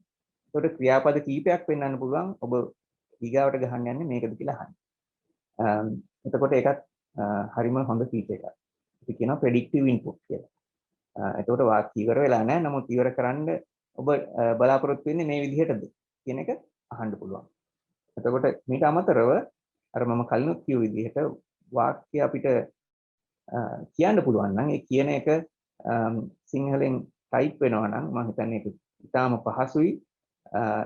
Speaker 1: ඒකට ක්‍රියාපද කීපයක් වෙන්නන්න පුළුවන්. ඔබ ඊගාවට ගහන්න යන්නේ මේකද කියලා අහන්න. එතකොට ඒකත් හරිම හොඳ ෆීචර් එකක්. අපි කියනවා predictive input කියලා. එතකොට වාක්‍ය ඉවර වෙලා නැහැ. නමුත් ඉවර කරන්න ඔබ බලාපොරොත්තු වෙන්නේ මේ විදිහටද කියන එක අහන්න පුළුවන්. එතකොට මේට අමතරව අර මම කලිනුත් කිව්ව විදිහට වාක්‍ය අපිට කියන්න පුළුවන් නම් ඒ කියන එක සිංහලෙන් ටයිප් වෙනවා නම් මම හිතන්නේ ඒක ඉතාම පහසුයි.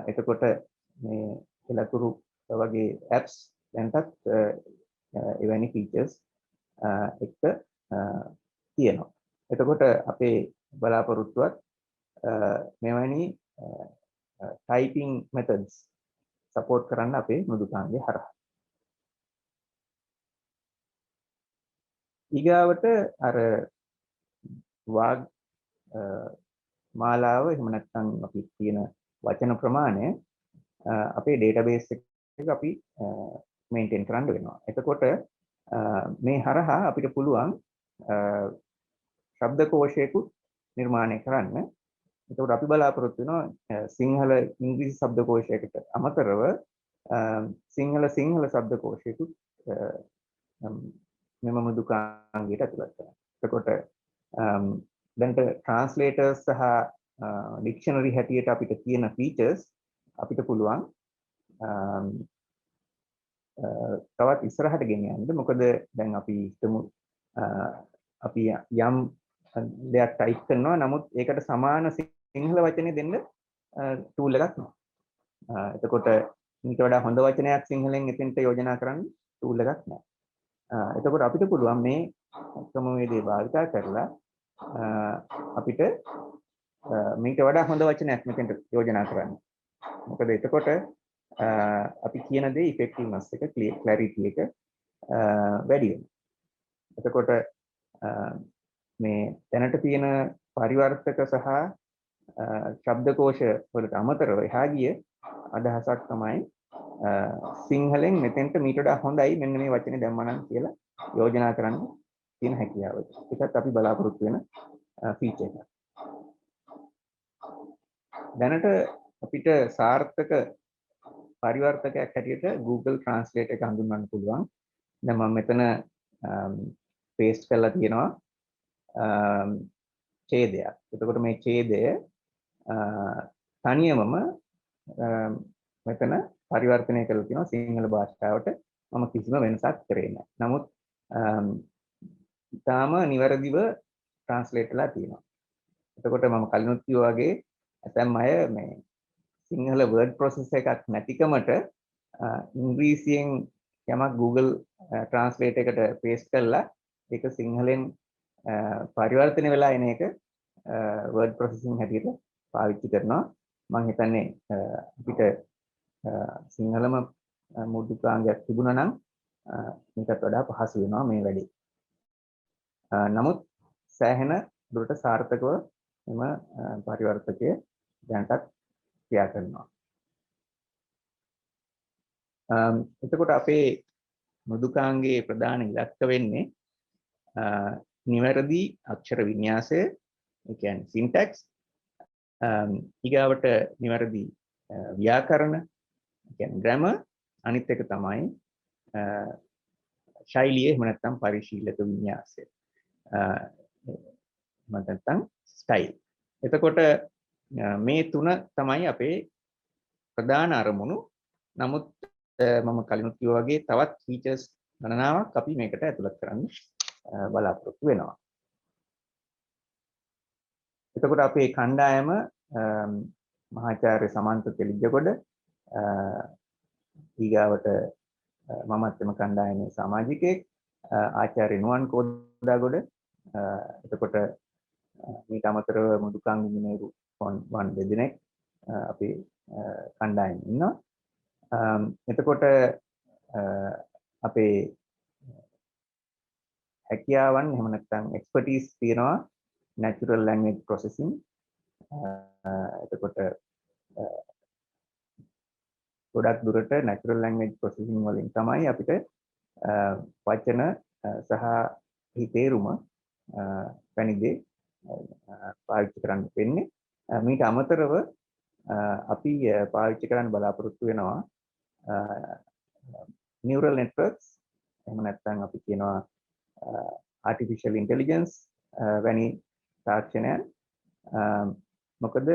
Speaker 1: එතකොට මේ හෙළතුරු වගේ apps දැන්ටත් එවැනි features එක තියෙනවා. එතකොට අපේ බලාපොරොත්තුවත් මෙවැනි typing methods support කරන්න අපේ මෘදුකාංගය හරහා. ඊගාවට අර වාග් මාලාව එහෙම නැත්නම් අපි කියන වචන ප්‍රමාණය අපේ database එක අපි maintain කරන්න වෙනවා. එතකොට මේ හරහා අපිට පුළුවන් ශබ්දකෝෂයකුත් නිර්මාණය කරන්න. එතකොට අපි බලාපොරොත්තු වෙනවා සිංහල ඉංග්‍රීසි ශබ්දකෝෂයකට අමතරව සිංහල ශබ්දකෝෂයකුත් මෙම මෘදුකාංගයට ඇතුළත් කරනවා. එතකොට දැන්ට ට්‍රාන්ස්ලේටර්ස් සහ ඩික්ෂනරි හැටියට අපිට තියෙන ෆීචර්ස් අපිට පුළුවන් තවත් ඉස්සරහට ගෙනියන්න. මොකද දැන් අපි හිතමු අපි යම් දෙයක් ටයිප් කරනවා, නමුත් ඒකට සමාන සිංහල වචනේ දෙන්න ටූල් එකක් නැහැ. එතකොට ඊට වඩා හොඳ වචනයක් සිංහලෙන් එතෙන්ට යෝජනා කරන්න ටූල් එකක් නැහැ. එතකොට අපිට පුළුවන් මේ ක්‍රමවේදය භාවිත කරලා අපිට මේකට වඩා හොඳ වචනයක් මෙතෙන්ට යෝජනා කරන්න. මොකද එතකොට අපි කියන දේ ඉෆෙක්ටිව්නස් එක ක්ලැරිටි එක වැඩි වෙනවා. එතකොට මේ දැනට තියෙන පරිවර්තක සහ ශබ්දකෝෂ වලට අමතරව එහා ගිය අදහසක් තමයි සිංහලෙන් මෙතෙන්ට මීට වඩා හොඳයි මෙන්න මේ වචනේ දැම්මනම් කියලා යෝජනා කරන්න තියෙන හැකියාව. ඒකත් අපි බලාපොරොත්තු වෙන ෆීචර් එකක්. දැනට අපිට සාර්ථක පරිවර්තකයක් හැටියට Google Translate එක හඳුන්වන්න පුළුවන්. දැන් මම මෙතන paste කරලා තියෙනවා ඡේදයක්. එතකොට මේ ඡේදය තනියමම මෙතන පරිවර්තනය කරලා තියෙනවා සිංහල භාෂාවට. මම කිසිම වෙනසක් කරේ නැහැ. නමුත් ඊටාම නිවැරදිව translate වෙලා තියෙනවා. එතකොට මම කලිනුත් කිව්වා වගේ ඇතැම් අය මේ සිංහල word processor එකක් නැතිකමට ඉංග්‍රීසියෙන් යමක් Google Translate එකට paste කරලා ඒක සිංහලෙන් පරිවර්තනය වෙලා එන එක word processing හැටියට පාවිච්චි කරනවා. මම හිතන්නේ අපිට සිංහලම මෘදුකාංගයක් තිබුණා නම් මේකට වඩා පහසු වෙනවා මේ වැඩේ. නමුත් සෑහෙන දුරට සාර්ථකව එම පරිවර්තකය දැනටත් ක්‍රියා කරනවා. එතකොට අපේ මෘදුකාංගයේ ප්‍රධාන ඉලක්ක වෙන්නේ නිවැරදි අක්ෂර වින්‍යාසය, ඒ කියන්නේ syntax, ඊගාවට නිවැරදි ව්‍යාකරණ, ඒ කියන්නේ grammar, අනිත් එක තමයි ශෛලිය, එහෙම නැත්නම් පරිශීලක වින්‍යාසය. නැත්නම් ස්ටයිල්. එතකොට මේ තුන තමයි අපේ ප්‍රධාන අරමුණු. නමුත් මම කලිනුත් කිව්වා වගේ තවත් ෆීචර්ස් ගණනාවක් අපි මේකට ඇතුළත් කරන්න බලාපොරොත්තු වෙනවා. එතකොට අපේ කණ්ඩායම මහාචාර්ය සමන්ත තෙලිජ්ජගොඩ, ඊගාවට මමත් එම කණ්ඩායමේ සමාජිකයෙක්, ආචාර්ය නුවන් කෝදාගොඩ, එතකොට මේක අමතරව මෘදුකාංග ඉංජිනේරු වන් දෙදෙනෙක් අපේ කණ්ඩායමේ ඉන්නවා. එතකොට අපේ හැකියාවන් එහෙම නැත්නම් එක්ස්පර්ටීස් තියෙනවා natural language processing. එතකොට ගොඩක් දුරට natural language processing වලින් තමයි අපිට වචන සහ තේරුම වැනි දේ පාවිච්චි කරන්න වෙන්නේ. මීට අමතරව අපි පාවිච්චි කරන්න බලාපොරොත්තු වෙනවා neural networks, එහෙම නැත්නම් අපි කියනවා artificial intelligence වැනි තාක්ෂණයන්. මොකද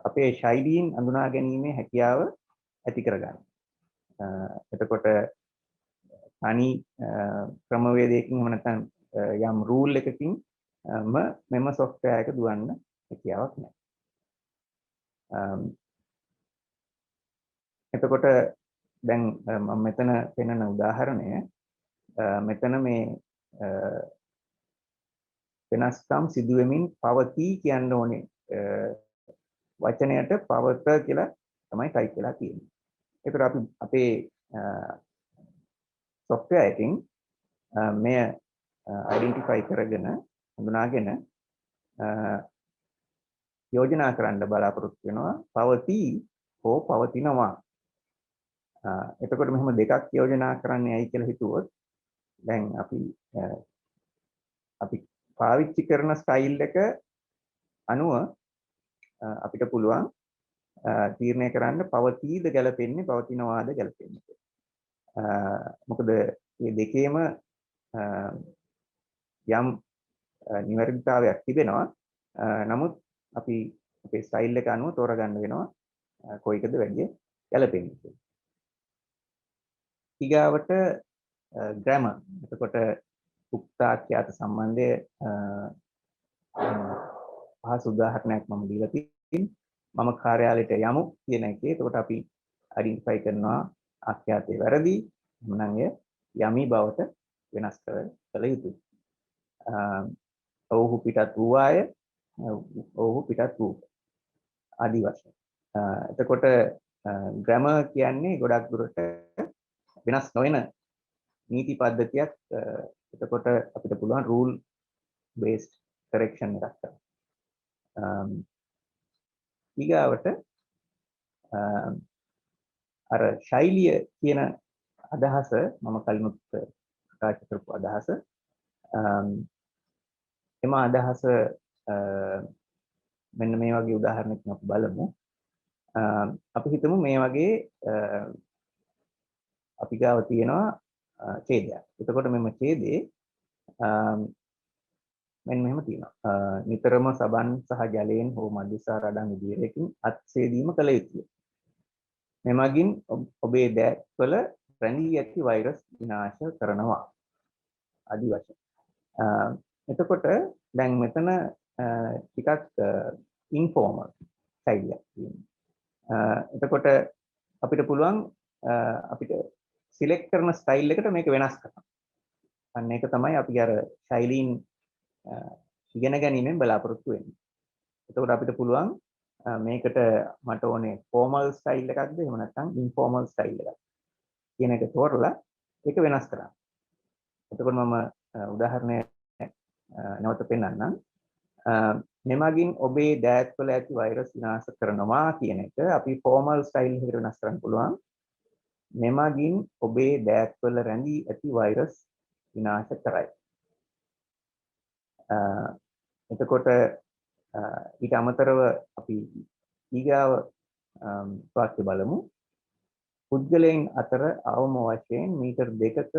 Speaker 1: අපේ ශෛලීන් අඳුනා ගැනීමේ හැකියාව ඇති කරගන්න. එතකොට තනි ක්‍රමවේදයකින් එහෙම නැත්නම් යම් රූල් එකකින් මෙම software එක දුවන්න හැකියාවක් නැහැ. එතකොට දැන් මම මෙතන පෙන්වන උදාහරණය, මෙතන මේ වෙනස්කම් සිදුවෙමින් පවතී කියන්න ඕනේ වචනයට පවත කියලා තමයි ටයිප් වෙලා තියෙන්නේ. ඒකට අපි අපේ software එකකින් මෙය identify කරගෙන හඳුනාගෙන යෝජනා කරන්න බලාපොරොත්තු වෙනවා පවතී හෝ පවතිනවා. එතකොට මෙහෙම දෙකක් යෝජනා කරන්නේ ඇයි කියලා හිතුවොත්, දැන් අපි පාවිච්චි කරන ස්ටයිල් එක අනුව අපිට පුළුවන් තීරණය කරන්න පවතීද ගැලපෙන්නේ පවතිනවාද ගැලපෙන්නේ. මොකද මේ දෙකේම යම් නිවැරදිතාවයක් තිබෙනවා. නමුත් අපි අපේ ස්ටයිල් එක අනුව තෝරගන්න වෙනවා කොයිකද වැඩි ගැලපෙන්නේ කියලා. ඊගාවට ග්‍රැමර්. එතකොට උක්තාක්‍යාත සම්බන්ධය පහසු උදාහරණයක් මම දීලා තියෙන්නේ. මම කාර්යාලයට යමු කියන එකේ එතකොට අපි අයිඩෙන්ටිෆයි කරනවා ආඛ්‍යාතයේ වැරදි. එhmenan එය යමි බවට වෙනස් කළ යුතුයි. ඔව්හු පිටත් වූවාය, ඔව්හු පිටත් වූ ආදි වශයෙන්. එතකොට ග්‍රැමර් කියන්නේ ගොඩක් දුරට වෙනස් නොවන නීති පද්ධතියක්. එතකොට අපිට පුළුවන් රූල් බේස්ඩ් කරෙක්ෂන් එකක් කරන්න. ඊගාවට අර ශෛලිය කියන අදහස මම කලිනුත් ප්‍රකාශ කරපු අදහස. එම අදහස මෙන්න මේ වගේ උදාහරණයක් අපි බලමු. අපි හිතමු මේ වගේ අපි ගාව තියෙනවා ඡේදයක්. එතකොට මෙම ඡේදේ මෙන්න මෙහෙම තියෙනවා. නිතරම සබන් සහ ජලයෙන් හෝ මධ්‍යස්ථ රඩන් විදියකින් අත්සේදීම කළ යුතුය. මෙමගින් ඔබේ දෑත්වල රැඳී ඇති වෛරස් විනාශ කරනවා. ආදි වශයෙන්. එතකොට දැන් මෙතන ටිකක් ඉන්ෆෝමල් ශෛලියක් තියෙනවා. එතකොට අපිට පුළුවන් අපිට සිලෙක්ට් කරන ස්ටයිල් එකට මේක වෙනස් කරන්න. අන්න ඒක තමයි අපි අර ශෛලීන් ඉගෙන ගැනීමෙන් බලාපොරොත්තු වෙන්නේ. එතකොට අපිට පුළුවන් මේකට මට ඕනේ ෆෝමල් ස්ටයිල් එකක්ද එහෙම නැත්නම් ඉන්ෆෝමල් ස්ටයිල් එකක්ද කියන එක තෝරලා ඒක වෙනස් කරන්න. එතකොට මම උදාහරණයක් නැවත පෙන්නන්නම්. මෙමගින් ඔබේ දෑත්වල ඇති වෛරස් විනාශ කරනවා කියන එක අපි ෆෝමල් ස්ටයිල් එකට වෙනස් කරන්න පුළුවන්. මෙමගින් ඔබේ දෑත්වල රැඳී ඇති වෛරස් විනාශ කරයි. එතකොට ඊට අමතරව අපි ඊගාව වාක්‍ය බලමු. පුද්ගලයන් අතර අවම වශයෙන් මීටර් 2ක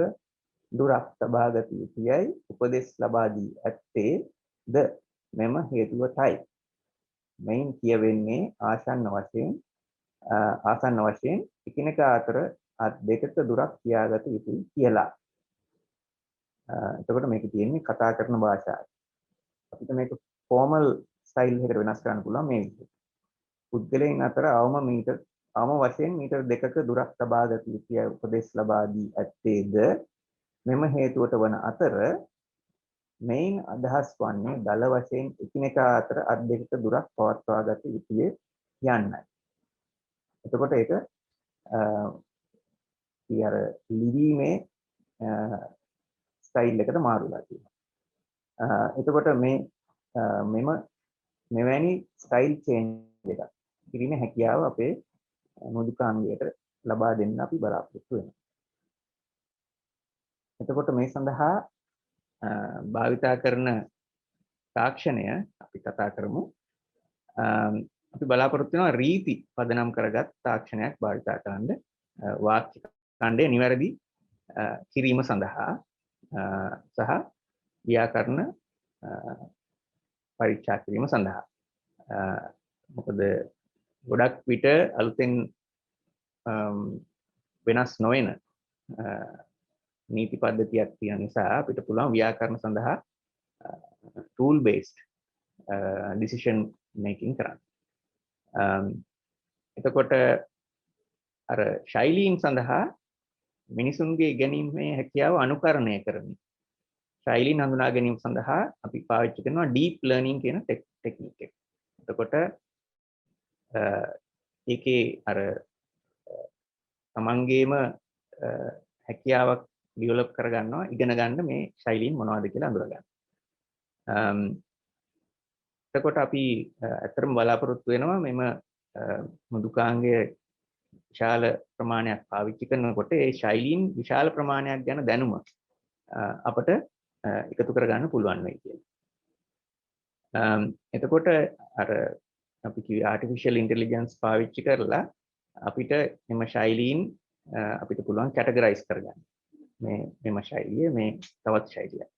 Speaker 1: දුරක් තබාගත යුතුයයි උපදෙස් ලබා දී ඇත්තේ ද මෙම හේතුවටයි. මෙයින් කියවෙන්නේ ආසන්න වශයෙන් එකිනෙකා අතර අත් 2ක දුරක් තියාගත යුතුයි කියලා. එතකොට මේක තියෙන්නේ කතා කරන භාෂාව. අපිට මේක ෆෝමල් ස්ටයිල් එකකට වෙනස් කරන්න පුළුවන් මේ විදිහට. පුද්ගලයන් අතර අවම වශයෙන් මීටර් 2ක දුරක් තබාගත යුතුයි උපදෙස් ලබා දී ඇත්තේද මෙම හේතුවට වන අතර මේන් අදහස් වන්නේ දල වශයෙන් එකිනෙකා අතර අත් 2ක දුරක් පවත්වා ගත යුතුය යන්නයි. එතකොට ඒක අර ලිවීමේ ස්ටයිල් එකට මාරුලා තියෙනවා. එතකොට මෙවැනි ස්ටයිල් චේන්ජ් එකක් කිරීමේ හැකියාව අපේ මෘදුකාංගයට ලබා දෙන්න අපි බලාපොරොත්තු වෙනවා. එතකොට මේ සඳහා භාවිතා කරන තාක්ෂණය අපි කතා කරමු. අපි බලාපොරොත්තු වෙනවා රීති පදනම් කරගත් තාක්ෂණයක් භාවිතා කරන්න වාක්‍ය ඛණ්ඩය නිවැරදි කිරීම සඳහා සහ ව්‍යාකරණ පරීක්ෂා කිරීම සඳහා. මොකද ගොඩක් විට අලුතෙන් වෙනස් නොවන නීති පද්ධතියක් තියෙන නිසා අපිට පුළුවන් ව්‍යාකරණ සඳහා tool based decision making කරන්න. එතකොට අර ශෛලීන් සඳහා මිනිසුන්ගේ ඉගෙනීමේ හැකියාව අනුකරණය කරමින් ශෛලීන් හඳුනා ගැනීම සඳහා අපි පාවිච්චි කරනවා deep learning කියන ටෙක්නික් එක. එතකොට ඒකේ අර තමන්ගේම හැකියාවක් ඩෙවලොප් කරගන්නවා ඉගෙන ගන්න මේ ශෛලීන් මොනවද කියලා අඳුර ගන්න. එතකොට අපි ඇත්තටම බලාපොරොත්තු වෙනවා මෙම මෘදුකාංගයේ විශාල ප්‍රමාණයක් පාවිච්චි කරනකොට ඒ ශෛලීන් විශාල ප්‍රමාණයක් ගැන දැනුම අපට එකතු කරගන්න පුළුවන් වෙයි කියලා. එතකොට අර අපි කිව්වේ artificial intelligence පාවිච්චි කරලා අපිට එම ශෛලීන් අපිට පුළුවන් කැටගරයිස් කරගන්න. මෙම ශෛලිය මේ තවත් ශෛලියක්.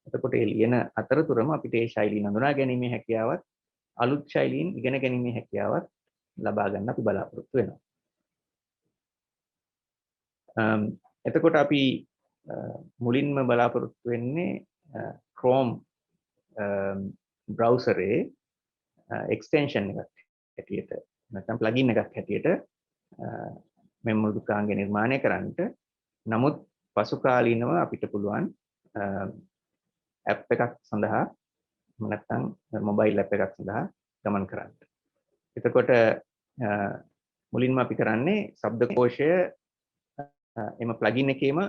Speaker 1: එතකොට ඒ ලියන අතරතුරම අපිට ඒ ශෛලීන් හඳුනා ගැනීමේ හැකියාවත් අලුත් ශෛලීන් ඉගෙන ගැනීමේ හැකියාවත් ලබා ගන්න අපි බලාපොරොත්තු වෙනවා. එතකොට අපි මුලින්ම බලාපොරොත්තු වෙන්නේ Chrome browserේ extension එකක් හැටියට නැත්නම් plugin එකක් හැටියට මේ මෘදුකාංගය නිර්මාණය කරන්නට. නමුත් පසු කාලීනව අපිට පුළුවන් app එකක් සඳහා නැත්නම් mobile app එකක් සඳහා ගමන් කරන්න. එතකොට මුලින්ම අපි කරන්නේ ශබ්දකෝෂය එම plugin එකේම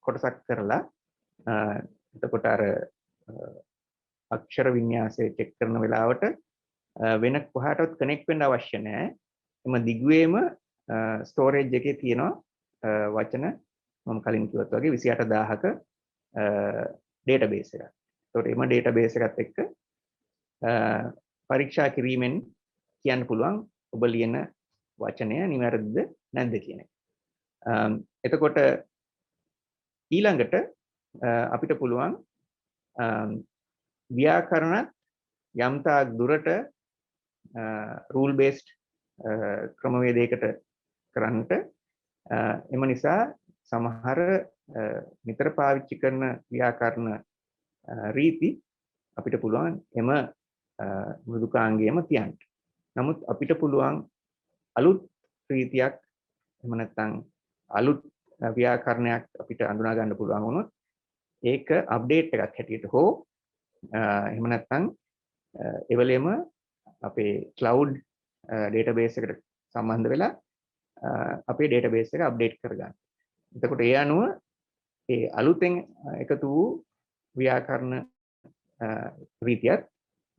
Speaker 1: කොටසක් කරලා එතකොට අර අක්ෂර වින්‍යාසය චෙක් කරන වෙලාවට වෙන කොහාටවත් කනෙක්ට් වෙන්න අවශ්‍ය නැහැ. එම දිගුවේම ස්ටෝරේජ් එකේ තියෙනවා වචන මම කලින් කිව්වත් වගේ 28000ක ඩේටාබේස් එකක්. ඒතකොට එම ඩේටාබේස් එකත් එක්ක පරීක්ෂා කිරීමෙන් කියන්න පුළුවන් ඔබ ලියන වචනය නිවැරදිද නැද්ද කියන එක. එතකොට ඊළඟට අපිට පුළුවන් ව්‍යාකරණ යම්තාක් දුරට රූල් බේස්ඩ් ක්‍රමවේදයකට කරන්නට එම නිසා සමහර නිතර පාවිච්චි කරන ව්‍යාකරණ රීති අපිට පුළුවන් එම මෘදුකාංගයේම තියන්න. නමුත් අපිට පුළුවන් අලුත් රීතියක් එහෙම නැත්නම් අලුත් ව්‍යාකරණයක් අපිට අඳුනා ගන්න පුළුවන් වුණොත් ඒක අප්ඩේට් එකක් හැටියට හෝ එහෙම නැත්නම් එවලෙම අපේ cloud database එකට සම්බන්ධ වෙලා අපේ database එක අප්ඩේට් කරගන්න. එතකොට ඒ අනුව ඒ අලුතෙන් එකතු වූ ව්‍යාකරණ රීතියත්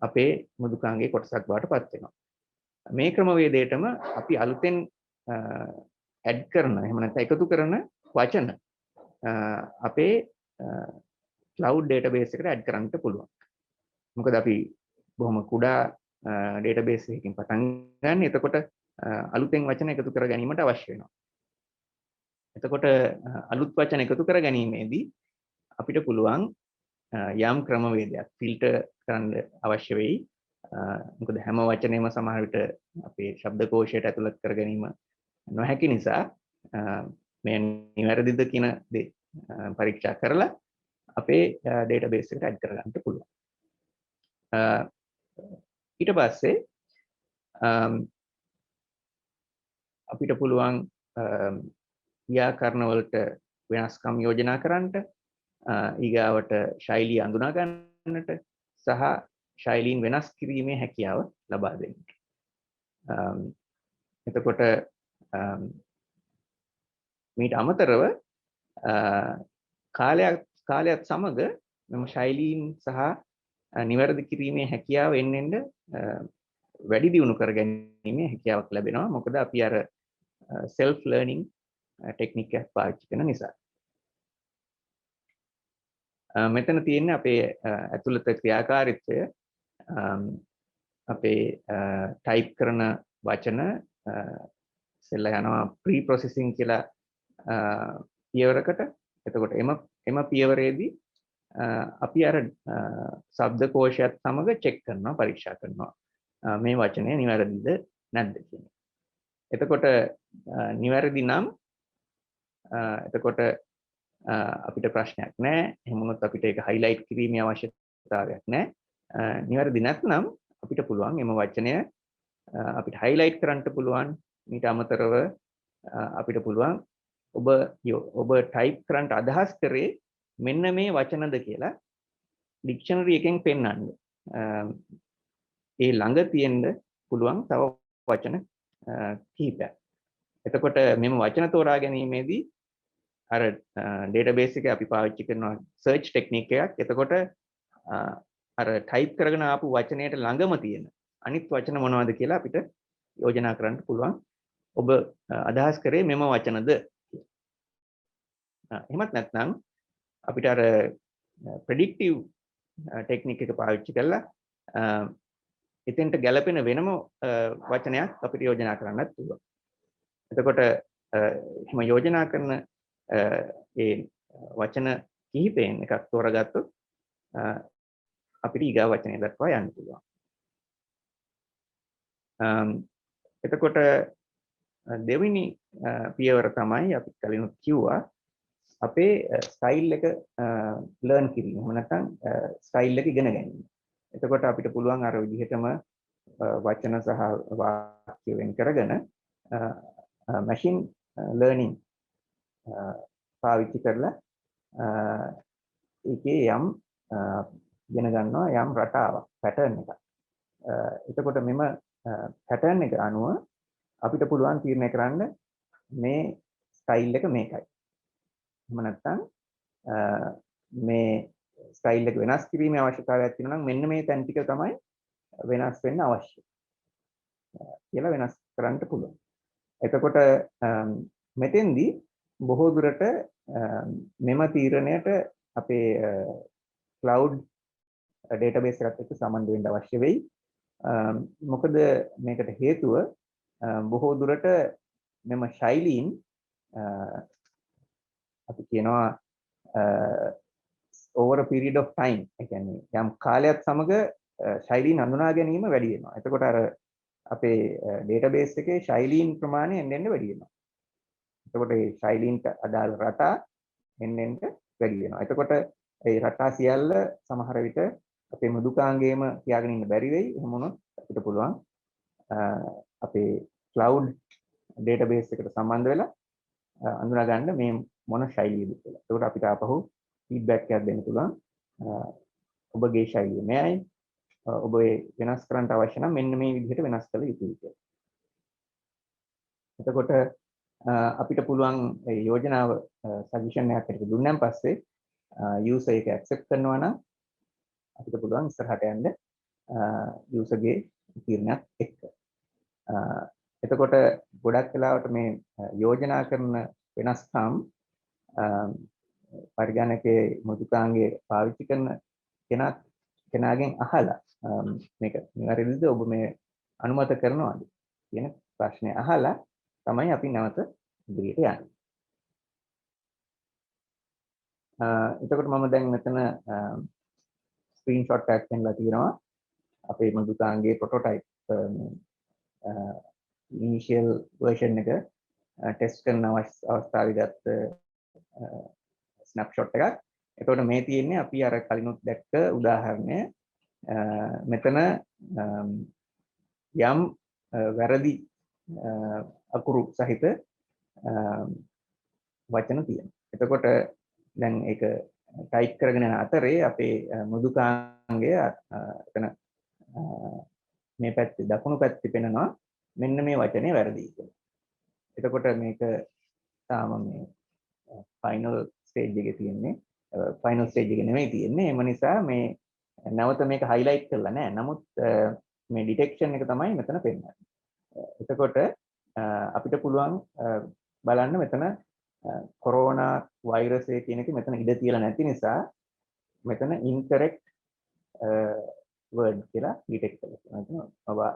Speaker 1: අපේ මෘදුකාංගයේ කොටසක් බවට පත් වෙනවා. මේ ක්‍රමවේදයටම අපි අලුතෙන් ඇඩ් කරන එහෙම නැත්නම් එකතු කරන වචන අපේ cloud database එකට ඇඩ් කරන්නට පුළුවන්. මොකද අපි බොහොම කුඩා database එකකින් පටන් ගන්න. එතකොට අලුතෙන් වචන එකතු කර ගැනීමට අවශ්‍ය වෙනවා. එතකොට අලුත් වචන එකතු කර ගැනීමේදී අපිට පුළුවන් යම් ක්‍රමවේදයක් ෆිල්ටර් කරන්න අවශ්‍ය වෙයි. මොකද හැම වචනයක්ම සමහර විට අපේ ශබ්දකෝෂයට ඇතුළත් කර ගැනීම නොහැකි නිසා මේ නිවැරදිද කියන දේ පරීක්ෂා කරලා අපේ database එකට ඇඩ් කරගන්න පුළුවන්. ඊට පස්සේ අපිට පුළුවන් ව්‍යාකරණ වලට වෙනස්කම් යෝජනා කරන්නට, ඊගාවට ශෛලිය අඳුනා ගන්නට සහ ශෛලීන් වෙනස් කිරීමේ හැකියාව ලබා දෙන්න. එතකොට මීට අමතරව කාලයත් සමග මෙම ශෛලීන් සහ නිවැරදි කිරීමේ හැකියාව එන්න වැඩි දියුණු කර ගැනීමේ හැකියාවක් ලැබෙනවා. මොකද අපි අර self learning ටෙක්නික් එකක් පාවිච්චි කරන නිසා. මෙතන තියෙන්නේ අපේ ඇතුළත ක්‍රියාකාරීත්වය. අපේ ටයිප් කරන වචන ඉස්සෙල්ලා යනවා ප්‍රී ප්‍රොසෙසින් කියලා පියවරකට. එතකොට එම පියවරේදී අපි අර ශබ්දකෝෂයත් සමග චෙක් කරනවා, පරීක්ෂා කරනවා මේ වචනය නිවැරදිද නැද්ද කියන. එතකොට නිවැරදි නම් එතකොට අපිට ප්‍රශ්නයක් නැහැ. එහෙම වුණොත් අපිට ඒක highlight කිරීමේ අවශ්‍යතාවයක් නැහැ. නිවැරදි නැත්නම් අපිට පුළුවන් එම වචනය අපිට highlight කරන්න පුළුවන්. ඊට අමතරව අපිට පුළුවන් ඔබ type කරන්න අදහස් කරේ මෙන්න මේ වචනද කියලා ඩික්ෂනරි එකෙන් පෙන්වන්න. ඒ ළඟ තියෙන්න පුළුවන් තව වචන කීපයක්. එතකොට මෙම වචන තෝරා ගැනීමේදී අර database එකේ අපි පාවිච්චි කරන search technique එකක්. එතකොට අර type කරගෙන ආපු වචනයට ළඟම තියෙන අනිත් වචන මොනවද කියලා අපිට යෝජනා කරන්න පුළුවන්. ඔබ අදහස් කරේ මෙම වචනද? එහෙමත් නැත්නම් අපිට අර predictive technique එක පාවිච්චි කරලා එතෙන්ට ගැලපෙන වෙනම වචනයක් අපිට යෝජනා කරන්නත් පුළුවන්. එතකොට එහෙම යෝජනා කරන ඒ වචන කිහිපයෙන් එකක් තෝරගත්තොත් අපිට ඊගා වචනය දක්වා යන්න පුළුවන්. එතකොට දෙවෙනි පියවර තමයි අපි කලින් කිව්වා අපේ ස්ටයිල් එක ලර්න් කිරීම. එහෙම නැත්නම් ස්ටයිල් එක ඉගෙන ගැනීම. එතකොට අපිට පුළුවන් අර විදිහටම වචන සහ වාක්‍ය වෙන් කරගෙන මැෂින් ලර්නින් පාවිච්චි කරලා ඒකේ යම් ඉගෙන ගන්නවා යම් රටාවක් පැටර්න් එකක්. එතකොට මෙම පැටර්න් එක අනුව අපිට පුළුවන් තීරණය කරන්න මේ ස්ටයිල් එක මේකයි. එහෙම නැත්නම් මේ ස්ටයිල් එක වෙනස් කිරීමේ අවශ්‍යතාවයක් තියෙනවා නම් මෙන්න මේ තැන් ටික තමයි වෙනස් වෙන්න අවශ්‍ය කියලා වෙනස් කරන්න පුළුවන්. එතකොට මෙතෙන්දී බොහෝ දුරට මෙම තීරණයට අපේ cloud database එකත් එක්ක සම්බන්ධ වෙන්න අවශ්‍ය වෙයි. මොකද මේකට හේතුව බොහෝ දුරට මෙම ශෛලීන් අපි කියනවා over a period of time. ඒ කියන්නේ යම් කාලයක් සමග ශෛලීන් හඳුනා ගැනීම වැඩි වෙනවා. එතකොට අර අපේ database එකේ ශෛලීන් ප්‍රමාණය එන්න වැඩි වෙනවා. එතකොට මේ ශෛලීන්ට අදාළ රටා එන්න වැඩි වෙනවා. එතකොට ඒ රටා සියල්ල සමහර විට අපේ මෘදුකාංගයේම තියාගෙන ඉන්න බැරි වෙයි. එහෙම වුණොත් අපිට පුළුවන් අපේ cloud database එකට සම්බන්ධ වෙලා අඳුනා ගන්න මේ මොන ශෛලියද කියලා. එතකොට අපිට ආපහු feedback එකක් දෙන්න පුළුවන්. ඔබගේ ශෛලිය මෙයයි. ඔබ වෙනස් කරන්න අවශ්‍ය නම් මෙන්න මේ විදිහට වෙනස් කළ යුතුයි කියලා. එතකොට අපිට පුළුවන් මේ යෝජනාව සජෙෂන් එකකට දුන්නාන් පස්සේ user එක accept කරනවා නම් අපිට පුළුවන් ඉස්සරහට යන්න user ගේ තීරණයක් එක්ක. එතකොට ගොඩක් වෙලාවට මේ යෝජනා කරන වෙනස්කම් පරිගණකයේ මෘදුකාංගයේ පාවිච්චි කරන කෙනාගෙන් අහලා මේක නිවැරදිද ඔබ මේ අනුමත කරනවද කියන ප්‍රශ්නය අහලා තමයි අපි නැවත ඉදිරියට යන්නේ. එතකොට මම දැන් මෙතන ස්ක්‍රීන්ෂොට් එකක් දෙන්නලා තියෙනවා අපේ මෘදුකාංගයේ ප්‍රොටෝටයිප් ඉනිෂියල් version එක ටෙස්ට් කරන අවස්ථාවේ ගත්ත ස්නැප්ෂොට් එකක්. එතකොට මේ තියෙන්නේ අපි අර කලිනුත් දැක්ක උදාහරණය. මෙතන යම් වැරදි අකුරු සහිත වචන තියෙනවා. එතකොට දැන් ඒක ටයිප් කරගෙන යන අතරේ අපේ මෘදුකාංගය එතන මේ පැත්තේ දකුණු පැත්තේ පෙනෙනවා මෙන්න මේ වචනේ වැරදි කියලා. එතකොට මේක තාම මේ ෆයිනල් ස්ටේජ් එකේ තියෙන්නේ. ෆයිනල් ස්ටේජ් එකේ නෙමෙයි තියෙන්නේ. එම නිසා මේ නැවත මේක හයිලයිට් කරලා නැහැ. නමුත් මේ ඩිටෙක්ෂන් එක තමයි මෙතන පෙන්නන්නේ. එතකොට අපිට පුළුවන් බලන්න මෙතන කොරෝනා වෛරසය කියන එක මෙතන ඉඳ තියලා නැති නිසා මෙතන incorrect word කියලා ඩිටෙක්ට් කරලා තියෙනවා.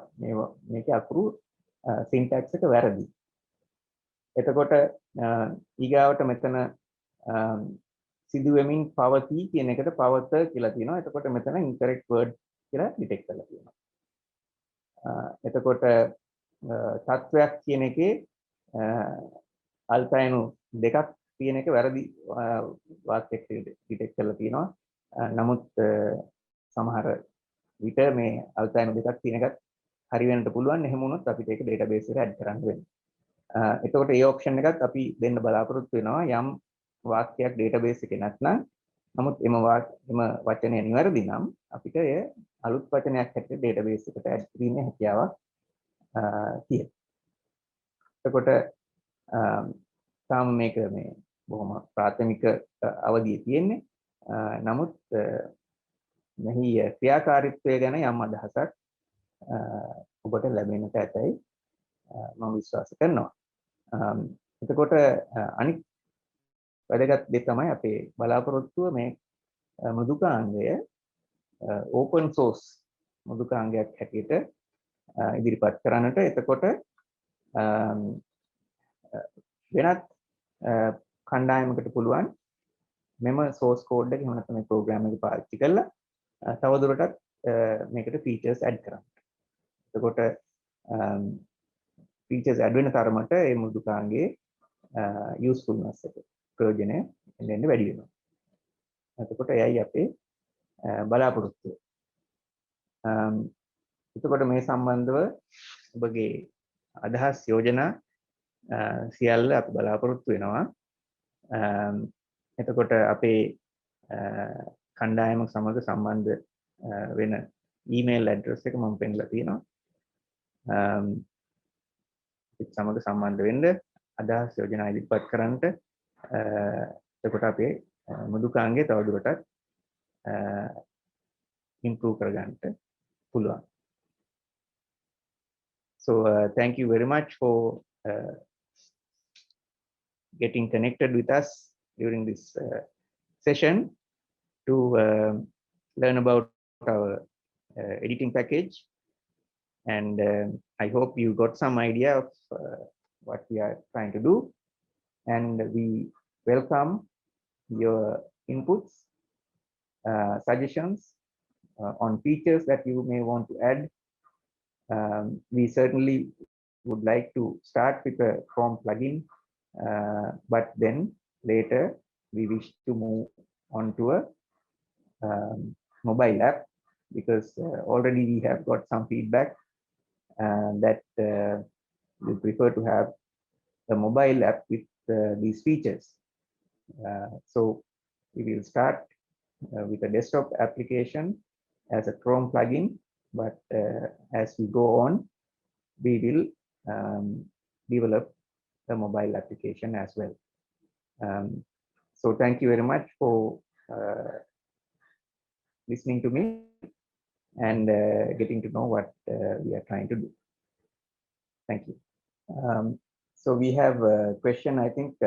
Speaker 1: මේකේ අකුරු syntax එක වැරදි. එතකොට ඊගාවට මෙතන සිදුවෙමින් පවතී කියන එකට පවත කියලා තියෙනවා. එතකොට මෙතන incorrect word කියලා ඩිටෙක්ට් කරලා තියෙනවා. එතකොට තත්වයක් කියන එකේ අල්පයනු දෙකක් තියෙන එක වැරදි වාක්‍යයක් ඩිටෙක්ට් කරලා තියෙනවා. නමුත් සමහර විට මේ අල්පයනු දෙකක් තියෙන එකත් හරි වෙන්නත් පුළුවන්. එහෙම වුණොත් අපිට ඒක database එකට add කරන්න වෙනවා. එතකොට මේ option එකත් අපි දෙන්න බලාපොරොත්තු වෙනවා යම් වාක්‍යයක් database එකේ නැත්නම් නමුත් එම වචනය නිවැරදි නම් අපිට එය අලුත් වචනයක් හැටියට database එකට add කිරීමේ හැකියාවක් තියෙනවා. එතකොට තාම මේක මේ බොහොම ප්‍රාථමික අවධියේ තියෙන්නේ. නමුත් මෙහි ක්‍රියාකාරීත්වය ගැන යම් අදහසක් ඔබට ලැබෙන්නට ඇතයි මම විශ්වාස කරනවා. එතකොට අනිත් වැදගත් දේ තමයි අපේ බලාපොරොත්තුව මේ මෘදුකාංගය open source මෘදුකාංගයක් හැටියට ඉදිරිපත් කරන්නට. එතකොට වෙනත් කණ්ඩායමකට පුළුවන් මෙම source code එක එහෙම නැත්නම් මේ program එක පාවිච්චි කරලා තවදුරටත් මේකට features add කරන්න. එතකොට features add වෙන තරමට මේ මෘදුකාංගයේ usefulness එක ප්‍රයෝජනය එන්න වැඩි වෙනවා. එතකොට එයයි අපේ බලාපොරොත්තුව. එතකොට මේ සම්බන්ධව ඔබගේ අදහස් යෝජනා සියල්ල අපි බලාපොරොත්තු වෙනවා. එතකොට අපේ කණ්ඩායම සමග සම්බන්ධ වෙන ඊමේල් ඇඩ්‍රස් එක මම පෙන්නලා තියෙනවා. ඒත් සමග සම්බන්ධ වෙන්න අදහස් යෝජනා ඉදිරිපත් කරන්නට එතකොට අපේ මෘදුකාංගය තවදුරටත් improve කරගන්නට පුළුවන්. So thank you very much for getting connected with us during this session to learn about our editing package, and I hope you got some idea of what we are trying to do, and we welcome your inputs, suggestions on features that you may want to add. We certainly would like to start with a Chrome plugin, but then later we wish to move on to a mobile app, because already we have got some feedback that we prefer to have a mobile app with these features. So we will start with a desktop application as a Chrome plugin, but as we go on, we will develop the mobile application as well. So thank you very much for listening to me and getting to know what we are trying to do. Thank you. So we have a question, I think,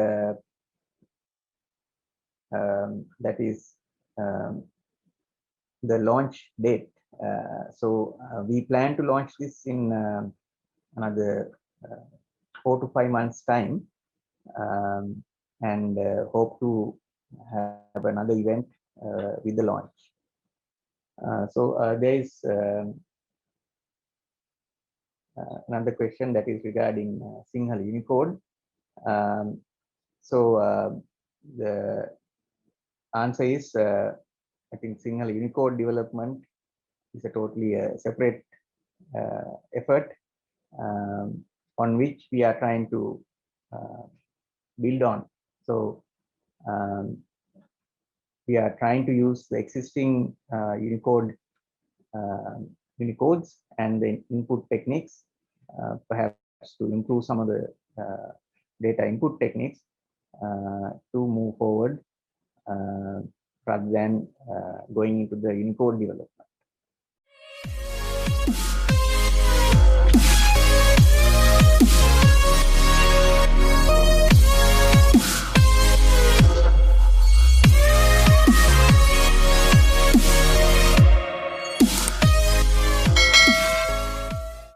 Speaker 1: that is the launch date. So we plan to launch this in another 4 to 5 months time, and hope to have another event with the launch. So there is another question that is regarding Sinhala Unicode. So the answer is, I think Sinhala Unicode development is a totally separate effort on which we are trying to build on. So we are trying to use the existing Unicodes and the input techniques, perhaps to improve some of the data input techniques to move forward rather than going into the Unicode development.